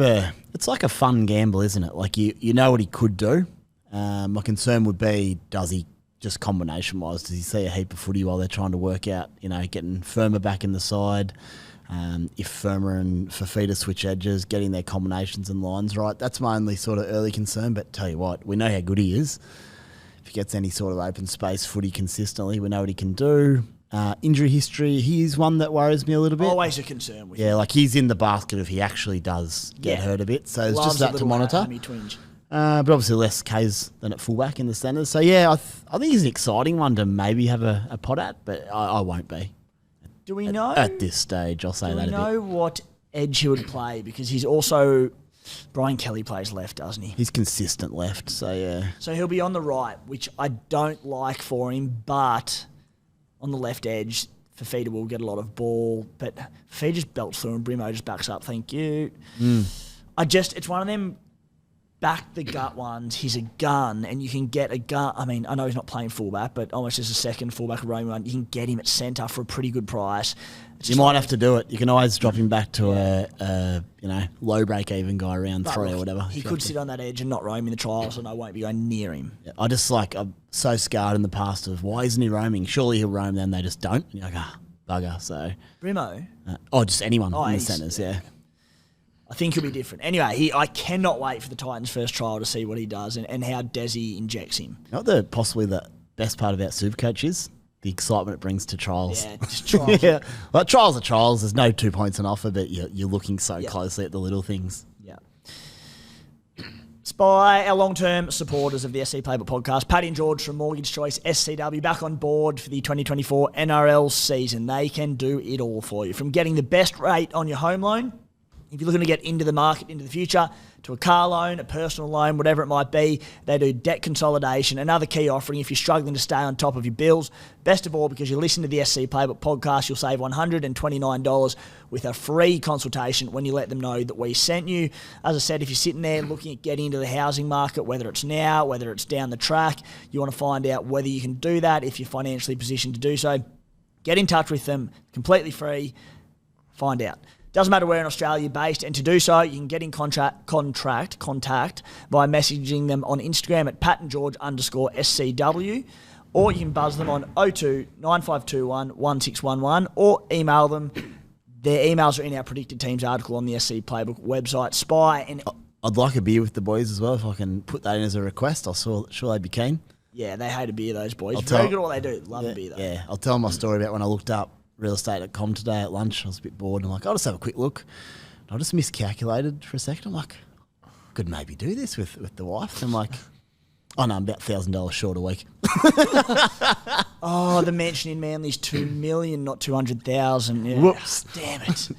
it's like a fun gamble, isn't it? Like you know what he could do. My concern would be, does he just combination-wise, does he see a heap of footy while they're trying to work out, getting Firma back in the side? If Firma and Fafita switch edges, getting their combinations and lines right. That's my only sort of early concern, but tell you what, we know how good he is. If he gets any sort of open space footy consistently, we know what he can do. Injury history, he's one that worries me a little bit. Always a concern with him. Yeah, like he's in the basket if he actually does get hurt a bit. So it's Loves just that to monitor. But obviously less Ks than at fullback in the centres. So yeah, I think he's an exciting one to maybe have a pot at, but I won't be. Do we know? At this stage, I'll say that a bit. Do we know what edge he would play? Because he's also... Brian Kelly plays left, doesn't he? He's consistent left, so yeah. So he'll be on the right, which I don't like for him, but on the left edge, Fafita will get a lot of ball, but Fafita just belts through and Brimo just backs up, thank you. It's one of them back the gut ones, he's a gun, and you can get a gun. I mean, I know he's not playing fullback, but almost as a second fullback roaming one, you can get him at centre for a pretty good price. You might have to do it. You can always drop him back to a low break even guy around 3 or whatever. He could sit on that edge and not roam in the trials, and I won't be going near him. Yeah, I'm so scarred in the past of why isn't he roaming? Surely he'll roam, then they just don't. And you're like, bugger. So Brimo? Just anyone in the centres, yeah. I think he'll be different. Anyway, I cannot wait for the Titans' first trial to see what he does and how Desi injects him. You know what possibly the best part about Supercoach is? The excitement it brings to trials. Yeah, just trials. Yeah. Well, trials are trials. There's no 2 points on offer, but you're looking so closely at the little things. Yeah. Spy, our long-term supporters of the SC Playbook podcast, Paddy and George from Mortgage Choice SCW, back on board for the 2024 NRL season. They can do it all for you. From getting the best rate on your home loan, if you're looking to get into the market into the future, to a car loan, a personal loan, whatever it might be, they do debt consolidation, another key offering if you're struggling to stay on top of your bills. Best of all, because you listen to the SC Playbook podcast, you'll save $129 with a free consultation when you let them know that we sent you. As I said, if you're sitting there looking at getting into the housing market, whether it's now, whether it's down the track, you want to find out whether you can do that, if you're financially positioned to do so, get in touch with them, completely free, find out. Doesn't matter where in Australia you're based, and to do so, you can get in contact by messaging them on Instagram at patandgeorge_SCW, or you can buzz them on 02 9521 1611, or email them. Their emails are in our predicted teams article on the SC Playbook website. Spy and I'd like a beer with the boys as well. If I can put that in as a request, I'm sure they'd be keen. Yeah, they hate a beer, those boys. Very good at what they do. Love a beer, though. Yeah, I'll tell them my story about when I looked up realestate.com today at lunch. I was a bit bored. I'm like, I'll just have a quick look. I just miscalculated for a second. I'm like, I could maybe do this with the wife. I'm like, oh no, I'm about $1,000 short a week. The mention in Manly's 2 million, not 200,000. Yeah. Whoops. Damn it.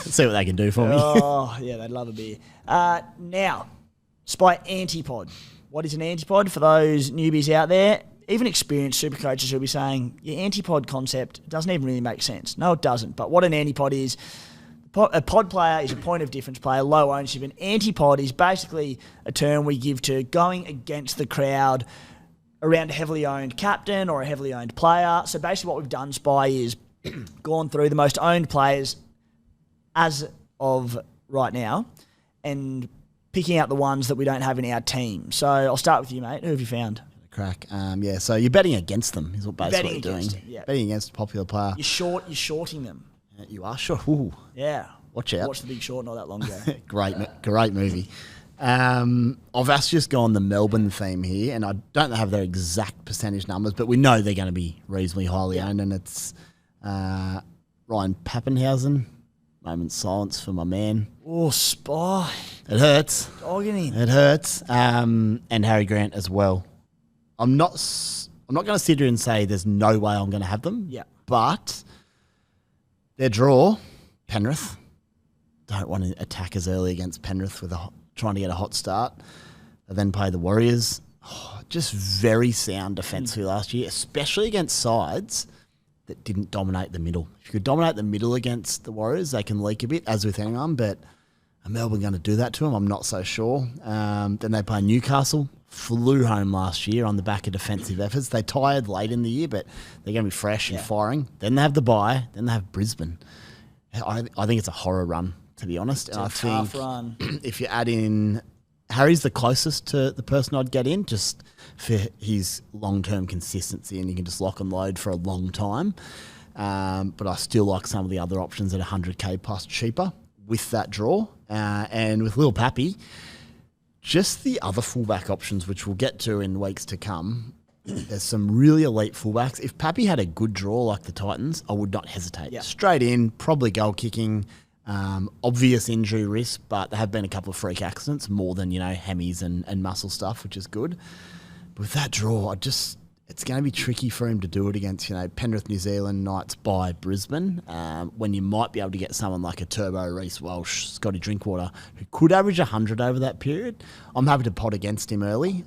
See what they can do for me. Oh, yeah, they'd love a beer. Now, Spy Antipod. What is an antipod? For those newbies out there, even experienced super coaches will be saying, your antipod concept doesn't even really make sense. No, it doesn't. But what an antipod is, a pod player is a point of difference player, low ownership. An antipod is basically a term we give to going against the crowd around a heavily owned captain or a heavily owned player. So basically what we've done, Spy, is gone through the most owned players as of right now and picking out the ones that we don't have in our team. So I'll start with you, mate. Who have you found? Crack. So you're betting against them is what basically you're doing. Yeah. Betting against a popular player. You're shorting them. You are short. Ooh. Yeah. Watch out. Watched The Big Short not that long ago. Great movie. I've actually just gone the Melbourne theme here, and I don't have their exact percentage numbers, but we know they're going to be reasonably highly owned, and it's Ryan Pappenhausen. Moment of silence for my man. Oh, Spy. It hurts. Dogging him. It hurts. And Harry Grant as well. I'm not going to sit here and say there's no way I'm going to have them. Yeah. But their draw, Penrith. Don't want to attack as early against Penrith with trying to get a hot start. They then play the Warriors. Just very sound defensively last year, especially against sides that didn't dominate the middle. If you could dominate the middle against the Warriors, they can leak a bit, as with anyone, but are Melbourne going to do that to them? I'm not so sure. Then they play Newcastle. Flew home last year on the back of defensive efforts. They tired late in the year, but they're going to be fresh and firing. Then they have the bye. Then they have Brisbane. I think it's a horror run, to be honest. It's a tough run. If you add in Harry's the closest to the person I'd get in, just for his long-term consistency, and you can just lock and load for a long time. But I still like some of the other options at 100k plus cheaper with that draw. And with Lil Pappy, just the other fullback options, which we'll get to in weeks to come, there's some really elite fullbacks. If Pappy had a good draw like the Titans, I would not hesitate. Yeah. Straight in, probably goal kicking, obvious injury risk, but there have been a couple of freak accidents, more than, hemis and muscle stuff, which is good. But with that draw, it's going to be tricky for him to do it against, Penrith, New Zealand, Knights by Brisbane, when you might be able to get someone like a Turbo, Reece Walsh, Scotty Drinkwater, who could average 100 over that period. I'm happy to pot against him early.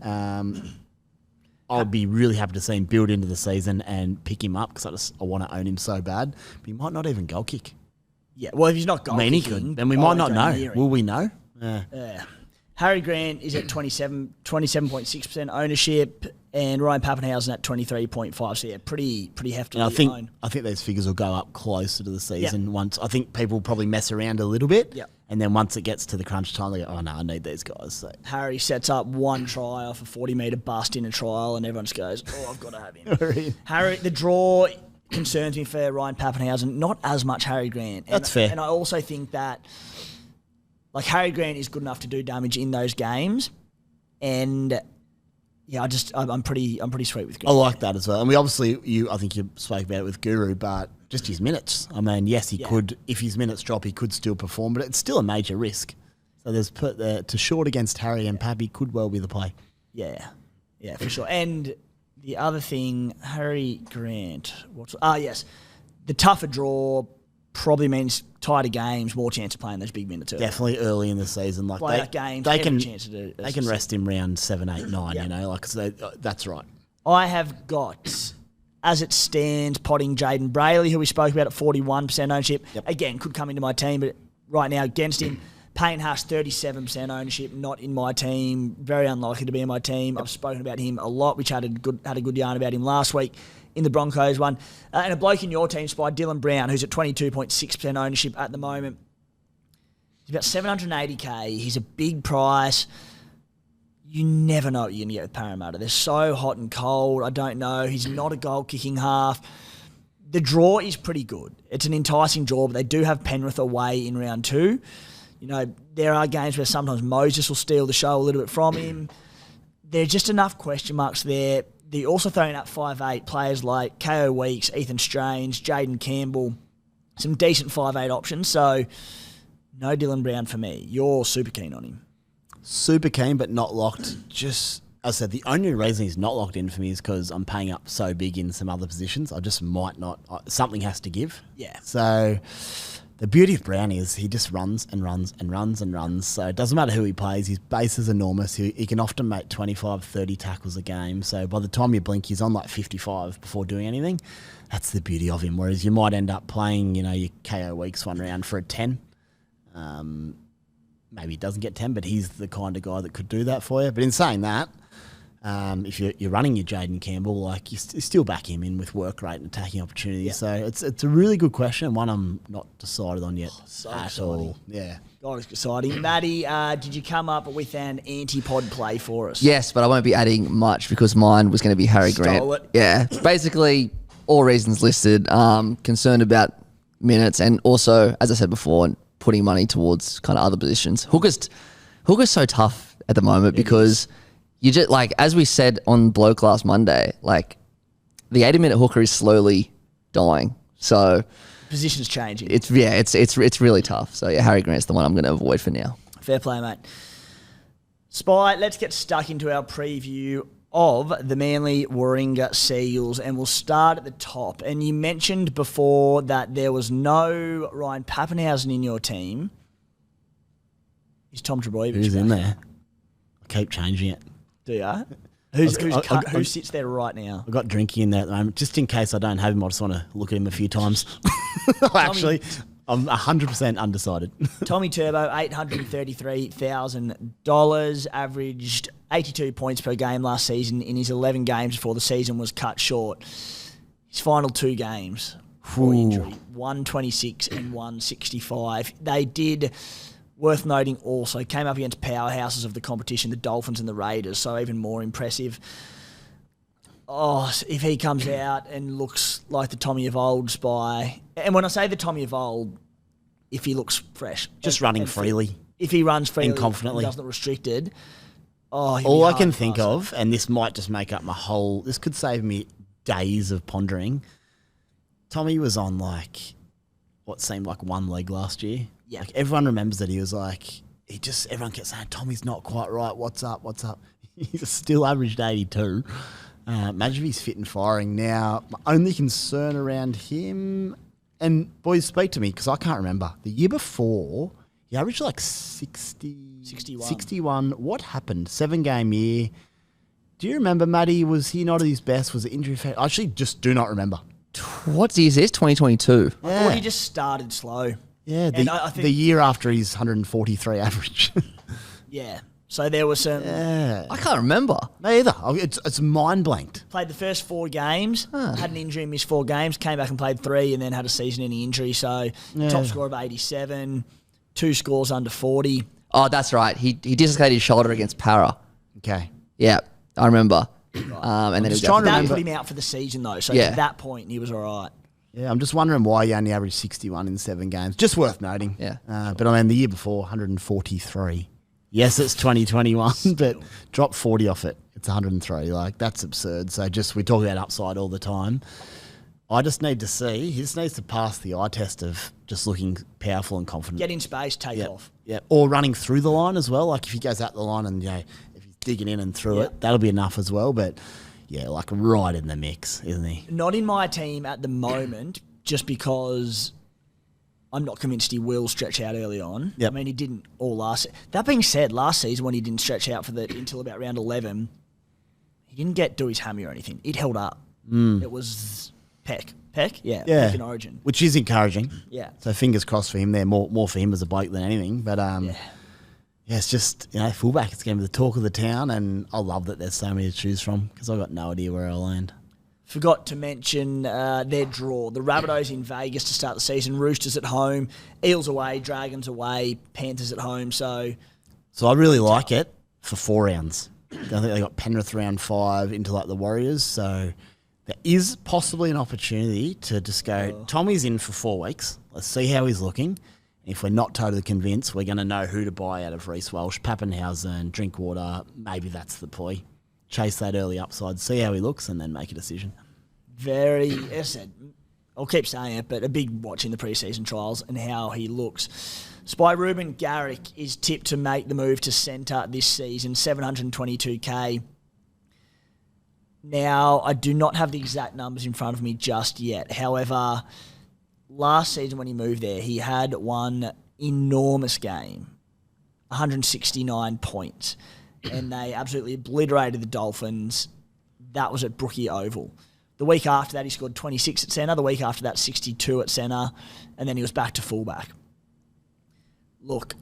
I'll be really happy to see him build into the season and pick him up because I want to own him so bad. But he might not even goal kick. Yeah, well, if he's not goal kicking... he could. Then we might not know. Will we know? Yeah. Harry Grant is at 27.6% ownership, and Ryan Pappenhausen at 23.5%. So yeah, pretty heftily owned. I think those figures will go up closer to the season once. I think people will probably mess around a little bit. Yep. And then once it gets to the crunch time, they go, oh no, I need these guys. So. Harry sets up one try off a 40-metre bust in a trial, and everyone just goes, oh, I've got to have him. Harry, the draw concerns me for Ryan Pappenhausen, not as much Harry Grant. That's fair. And I also think that like Harry Grant is good enough to do damage in those games, and yeah, I'm pretty sweet with Grant. I like that as well. And we obviously, I think you spoke about it with Guru, but just his minutes. I mean, yes, he could, if his minutes drop, he could still perform, but it's still a major risk. So there's to short against Harry and Papy could well be the play. Yeah, for sure. And the other thing, Harry Grant, yes, the tougher draw probably means tighter games, more chance of playing those big minutes early. Definitely early in the season. Like they can rest him round 7, 8, 9, you know, like so that's right. I have got, as it stands, potting Jaden Brayley, who we spoke about at 41% ownership. Yep. Again, could come into my team, but right now against him. Payne Haas, 37% ownership, not in my team. Very unlikely to be in my team. I've spoken about him a lot, which had a good yarn about him last week in the Broncos one. And a bloke in your team spy, Dylan Brown, who's at 22.6% ownership at the moment. He's about 780k. He's a big price. You never know what you're going to get with Parramatta. They're so hot and cold. I don't know. He's not a goal-kicking half. The draw is pretty good. It's an enticing draw, but they do have Penrith away in round 2. You know, there are games where sometimes Moses will steal the show a little bit from him. There's just enough question marks there. They're also throwing up 5'8" players like KO Weeks, Ethan Strange, Jaden Campbell, some decent 5'8" options. So, no Dylan Brown for me. You're super keen on him. Super keen, but not locked. Just, as I said, the only reason he's not locked in for me is because I'm paying up so big in some other positions. I just might not. Something has to give. Yeah. So, the beauty of Brown is he just runs and runs and runs and runs. So it doesn't matter who he plays. His base is enormous. He can often make 25, 30 tackles a game. So by the time you blink, he's on like 55 before doing anything. That's the beauty of him. Whereas you might end up playing, you know, your KO Weeks one round for a 10. Maybe he doesn't get 10, but he's the kind of guy that could do that for you. But in saying that, if you're running your Jaden Campbell, like you still back him in with work rate and attacking opportunities. Yeah. So it's a really good question, one I'm not decided on yet at all. Yeah. God, it's exciting. Matty, did you come up with an anti-pod play for us? Yes, but I won't be adding much because mine was going to be Harry Grant. It. Yeah, basically all reasons listed. Concerned about minutes and also, as I said before, putting money towards kind of other positions. Hooker's so tough at the moment because you just, like, as we said on Bloke last Monday, like the 80-minute hooker is slowly dying. So position's changing. It's really tough. So yeah, Harry Grant's the one I'm going to avoid for now. Fair play, mate. Spy, let's get stuck into our preview of the Manly Warringah Seagulls, and we'll start at the top. And you mentioned before that there was no Ryan Pappenhausen in your team. Is Tom Trbojevic? Who's in there? I keep changing it. Do you? Who sits there right now? I've got Drinky in there at the moment. Just in case I don't have him, I just want to look at him a few times. Actually, I'm 100% undecided. Tommy Turbo, $833,000, averaged 82 points per game last season in his 11 games before the season was cut short. His final 2 games for injury, 126 and 165. They did... Worth noting also, came up against powerhouses of the competition, the Dolphins and the Raiders, so even more impressive. Oh, if he comes out and looks like the Tommy of old, Spy, and when I say the Tommy of old, if he looks fresh. Just running freely. If he runs freely and confidently. And doesn't look restricted. Oh, all I can think of, and this might just make up this could save me days of pondering. Tommy was on like what seemed like one leg last year. Yeah. Like everyone remembers that he was like, everyone kept saying, Tommy's not quite right. What's up? He's still averaged 82. Imagine if he's fit and firing. Now, my only concern around him, and boys, speak to me because I can't remember. The year before, he averaged like 61. What happened? 7-game year. Do you remember, Matty? Was he not at his best? Was it injury? I actually just do not remember. What year is this? 2022. I thought he just started slow. Yeah, I think the year after his 143 average. Yeah. So there was some... I can't remember. Me either. It's mind blanked. Played the first 4 games, had an injury, missed 4 games, came back and played 3 and then had a season-ending injury. So top score of 87, 2 scores under 40. Oh, that's right. He dislocated his shoulder against Para. Okay. Yeah, I remember. And then he was trying to That remember. put him out for the season, though. So Yeah. at that point, he was all right. Yeah, I'm just wondering why he only averaged 61 in 7 games. Just worth noting. Yeah. But I mean, the year before, 143. Yes, it's 2021, but drop 40 off it. It's 103. Like, that's absurd. So we talk about upside all the time. I just need to see, he just needs to pass the eye test of just looking powerful and confident. Get in space, take off. Yeah, or running through the line as well. Like, if he goes out the line and, if he's digging in and through it, that'll be enough as well. But, yeah, like right in the mix, isn't he? Not in my team at the moment, just because I'm not convinced he will stretch out early on. Yep. I mean, he didn't all last. That being said, last season when he didn't stretch out until about round 11, he didn't do his hammy or anything. It held up. It was peck. Yeah. Peck in Origin. Which is encouraging. Yeah. So fingers crossed for him there. More for him as a bloke than anything. But it's just fullback. It's going to be the talk of the town, and I love that there's so many to choose from because I've got no idea where I'll land. Forgot to mention their draw. The Rabbitohs in Vegas to start the season. Roosters at home. Eels away. Dragons away. Panthers at home. So I really like it for 4 rounds. I think they got Penrith round 5 into like the Warriors. So there is possibly an opportunity to just go, Tommy's in for 4 weeks. Let's see how he's looking. If we're not totally convinced, we're going to know who to buy out of Reece Walsh, Pappenhausen, Drinkwater. Maybe that's the ploy. Chase that early upside, see how he looks, and then make a decision. as I said, I'll keep saying it, but a big watch in the preseason trials and how he looks. Spy Ruben Garrick is tipped to make the move to centre this season, 722k. Now, I do not have the exact numbers in front of me just yet. However, last season when he moved there, he had one enormous game, 169 points, and they absolutely obliterated the Dolphins. That was at Brookie Oval. The week after that, he scored 26 at centre. The week after that, 62 at centre, and then he was back to fullback. Look,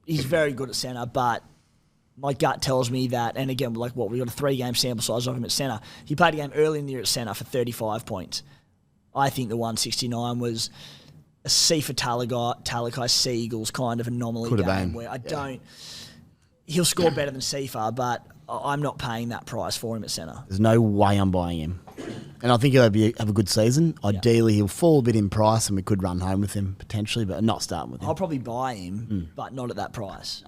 he's very good at centre, but my gut tells me that, and again, we got a 3-game sample size of him at centre. He played a game early in the year at centre for 35 points. I think the 169 was a Sifa Talakai Seagulls kind of anomaly Could have game been. where I don't... He'll score better than Sifa, but I'm not paying that price for him at centre. There's no way I'm buying him. And I think he'll have a good season. Ideally, he'll fall a bit in price and we could run home with him potentially, but not starting with him. I'll probably buy him, but not at that price.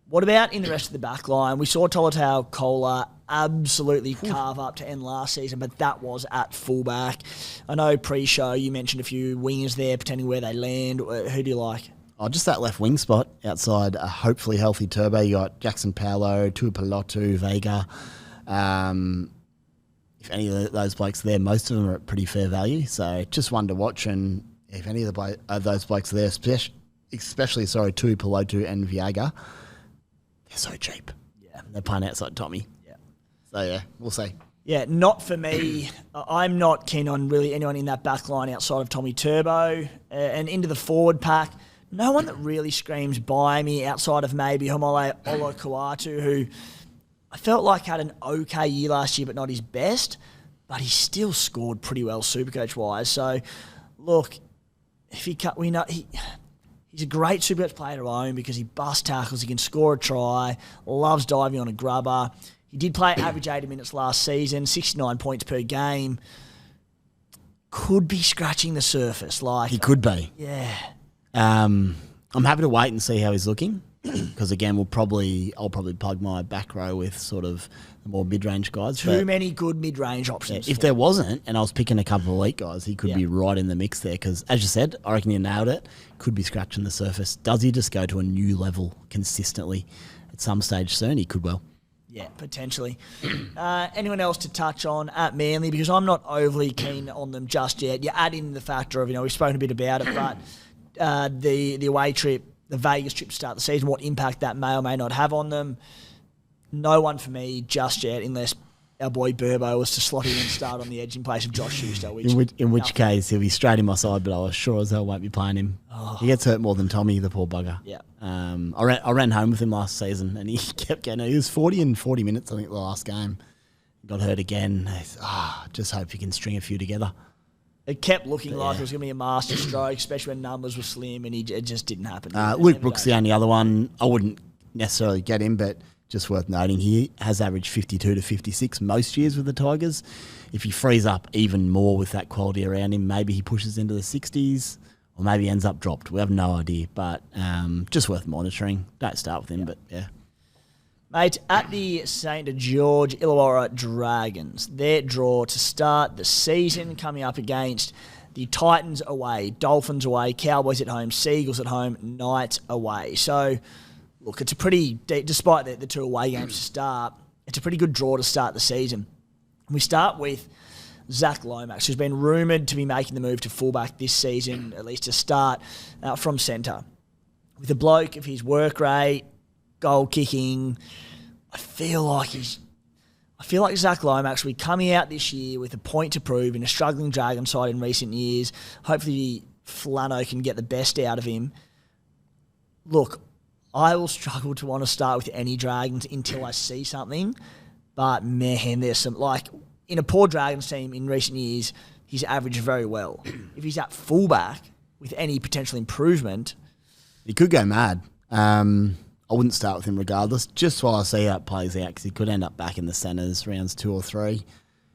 What about in the rest of the back line? We saw Tolotau Kola absolutely carve up to end last season, but that was at fullback. I know pre-show you mentioned a few wingers there, pretending where they land. Who do you like? Oh, just that left wing spot outside a hopefully healthy Turbo. You got Jackson Paolo, Tuipulotu, Vega. If any of those blokes are there, most of them are at pretty fair value. So just one to watch. And if any of those blokes are there, especially Tuipulotu and Viega, they're so cheap. Yeah. They're playing outside Tommy. Yeah. So, yeah, we'll see. Yeah, not for me. I'm not keen on really anyone in that back line outside of Tommy Turbo. And into the forward pack, no one that really screams by me outside of maybe Homole Olokuatu, who I felt like had an okay year last year, but not his best. But he still scored pretty well Supercoach-wise. So, look, if he cut, we know he's a great Supercoach player to own because he bust tackles, he can score a try, loves diving on a grubber. He did play average 80 minutes last season, 69 points per game. Could be scratching the surface. He could be. Yeah. I'm happy to wait and see how he's looking because, again, I'll probably plug my back row with sort of the more mid-range guys. Too many good mid-range options. If there wasn't, and I was picking a couple of elite guys, he could be right in the mix there because, as you said, I reckon you nailed it. Could be scratching the surface. Does he just go to a new level consistently at some stage soon? He could well. Yeah, potentially. Anyone else to touch on at Manly? Because I'm not overly keen on them just yet. You add in the factor of, we've spoken a bit about it, but the away trip, the Vegas trip to start the season, what impact that may or may not have on them. No one for me just yet, unless our boy Burbo was to slot in and start on the edge in place of Josh Schuster. In which case, he'll be straight in my side, but I was sure as hell won't be playing him. He gets hurt more than Tommy, the poor bugger. Yeah. I ran home with him last season, and he kept getting. He was 40 in 40 minutes, I think, the last game. Got hurt again. Just hope he can string a few together. It kept looking like it was going to be a master stroke, especially when numbers were slim, and it just didn't happen. Luke Brooks, the only other one. I wouldn't necessarily get him, but just worth noting, he has averaged 52 to 56 most years with the Tigers. If he frees up even more with that quality around him, maybe he pushes into the 60s, or maybe ends up dropped. We have no idea, but just worth monitoring. Don't start with him, but yeah. Mate, at the St. George Illawarra Dragons, their draw to start the season coming up against the Titans away, Dolphins away, Cowboys at home, Seagulls at home, Knights away. So, look, it's a pretty, despite the two away games to start, it's a pretty good draw to start the season. We start with Zach Lomax, who's been rumoured to be making the move to fullback this season, at least to start from centre. With a bloke of his work rate, goal kicking, I feel like Zach Lomax will be coming out this year with a point to prove in a struggling Dragon side in recent years. Hopefully Flano can get the best out of him. Look, I will struggle to want to start with any Dragons until I see something. But man, there's some, like, in a poor Dragons team in recent years, he's averaged very well. If he's at fullback with any potential improvement, he could go mad. I wouldn't start with him regardless, just while I see how it plays out, because he could end up back in the centres rounds 2 or 3.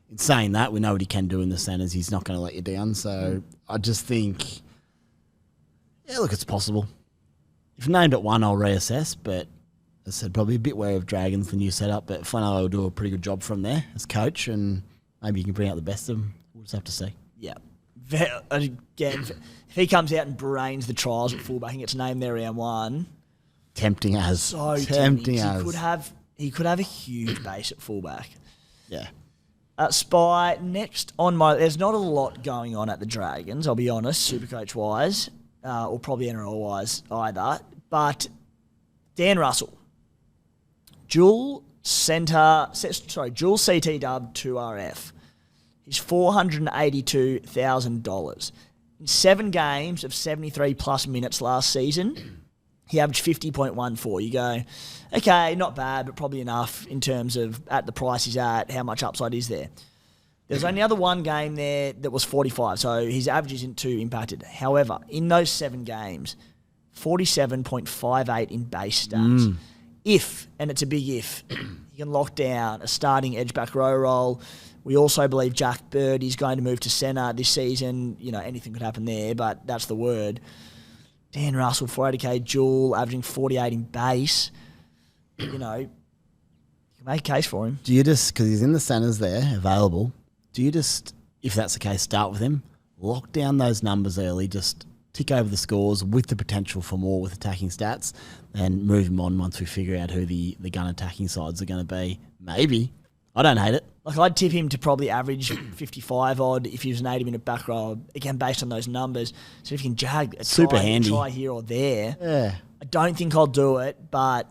In saying that, we know what he can do in the centres. He's not going to let you down. So I just think, yeah, look, it's possible. If named at 1, I'll reassess, but as I said, probably a bit wary of Dragons, the new setup, but Flano will do a pretty good job from there as coach, and maybe you can bring out the best of them. We'll just have to see. Yeah. Again, if he comes out and brains the trials at fullback and gets named there round 1... Tempting as. So tempting as. He could have a huge base at fullback. Yeah. Spy, next on my... There's not a lot going on at the Dragons, I'll be honest, Supercoach-wise, or probably NRL-wise either. But Dan Russell, dual CT dub 2RF. He's $482,000. In 7 games of 73-plus minutes last season, he averaged 50.14. You go, okay, not bad, but probably enough in terms of at the price he's at, how much upside is there. There's only other one game there that was 45, so his average isn't too impacted. However, in those 7 games, 47.58 in base stats. If, and it's a big if, you can lock down a starting edge-back row role. We also believe Jack Bird is going to move to centre this season. You know, anything could happen there, but that's the word. Dan Russell, 480k dual, averaging 48 in base. You know, you can make a case for him. Do you just, because he's in the centres there, available, do you just, if that's the case, start with him, lock down those numbers early, just tick over the scores with the potential for more with attacking stats, and move him on once we figure out who the gun attacking sides are going to be? Maybe. I don't hate it. Like, I'd tip him to probably average 55 odd if he was an 80-minute back row, again, based on those numbers. So if you can jag a try here or there, yeah. I don't think I'll do it, but...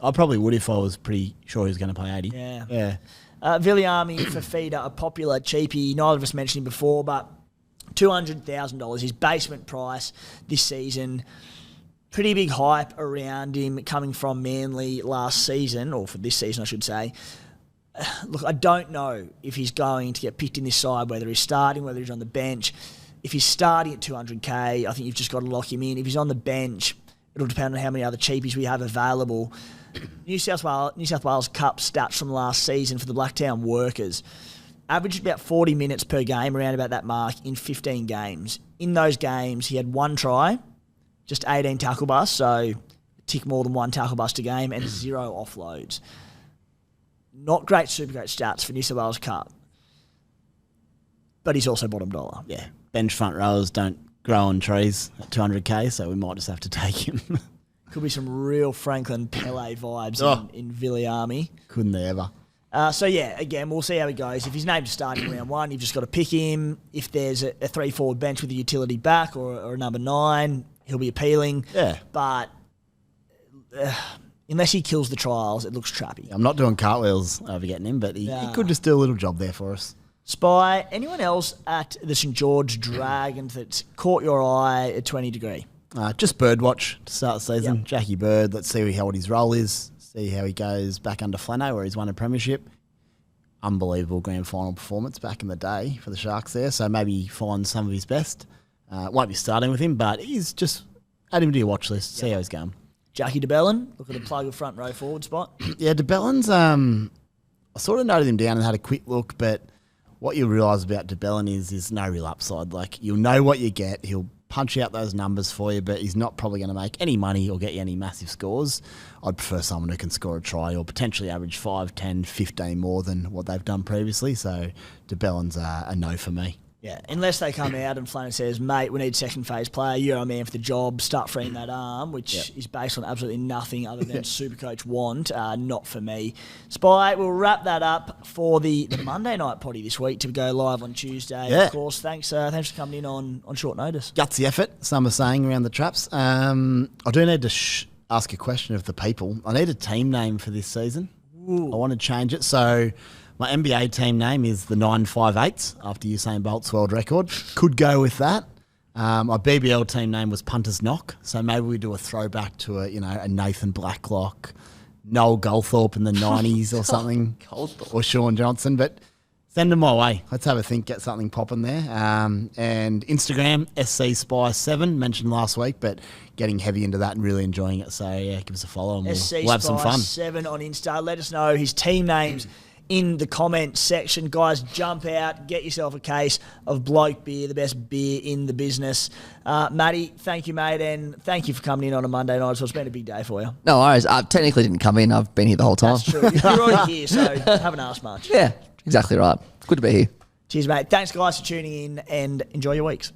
I probably would if I was pretty sure he was going to play 80. Yeah. Viliami for feeder, a popular cheapie. Neither of us mentioned him before, but $200,000, his basement price this season. Pretty big hype around him coming from Manly last season, or for this season, I should say. Look, I don't know if he's going to get picked in this side, whether he's starting, whether he's on the bench. If he's starting at 200k, I think you've just got to lock him in. If he's on the bench, it'll depend on how many other cheapies we have available. New South Wales Cup stats from last season for the Blacktown Workers. Averaged about 40 minutes per game, around about that mark, in 15 games. In those games, he had 1 try, just 18 tackle busts, so tick more than 1 tackle bust a game, and 0 offloads. Not great Supercoach stats for New South Wales Cup. But he's also bottom dollar. Yeah. Bench front rowers don't grow on trees at 200k, so we might just have to take him. Could be some real Franklin Pele vibes in Viliami. Couldn't they ever? So, yeah, again, we'll see how he goes. If he's named to start in round 1, you've just got to pick him. If there's a 3-forward bench with a utility back or a number 9, he'll be appealing. Yeah. But unless he kills the trials, it looks trappy. I'm not doing cartwheels over getting him, but he could just do a little job there for us. Spy, anyone else at the St George Dragons that's caught your eye at 20 degree? Just Birdwatch to start the season. Jackie Bird, let's see what his role is, see how he goes back under Flano where he's won a premiership. Unbelievable grand final performance back in the day for the Sharks there, so maybe find some of his best. Won't be starting with him, but he's just add him to your watch list, see how he's going. Jackie DeBellin, look at a plug of front row forward spot. Yeah, DeBellin's, I sort of noted him down and had a quick look, but what you'll realise about DeBellin is no real upside. Like, you'll know what you get. He'll punch out those numbers for you, but he's not probably going to make any money or get you any massive scores. I'd prefer someone who can score a try or potentially average 5, 10, 15 more than what they've done previously. So DeBellin's a no for me. Yeah, unless they come out and Flanagan says, mate, we need second phase player, you're our man for the job, start freeing that arm, which is based on absolutely nothing other than Supercoach want, not for me. Spy, we'll wrap that up for the Monday night potty this week to go live on Tuesday. Yeah. Of course, thanks for coming in on short notice. Gutsy effort, some are saying around the traps. I do need to ask a question of the people. I need a team name for this season. Ooh. I want to change it, so... My NBA team name is the 958s after Usain Bolt's world record. Could go with that. My BBL team name was Punter's Knock, so maybe we do a throwback to a Nathan Blacklock, Noel Goldthorpe in the 90s or something, or Sean Johnson. But send them my way. Let's have a think, get something popping there. And Instagram, SC Spy7, mentioned last week, but getting heavy into that and really enjoying it. So yeah, give us a follow and we'll have some fun. SC Spy7 on Insta. Let us know his team names in the comment section. Guys, jump out, get yourself a case of Bloke Beer, the best beer in the business. Matty, thank you, mate, and thank you for coming in on a Monday night. So it's been a big day for you. No worries. I technically didn't come in. I've been here the whole time. That's true. You're already here, so haven't asked much. Yeah, exactly right. Good to be here. Cheers, mate. Thanks, guys, for tuning in, and enjoy your weeks.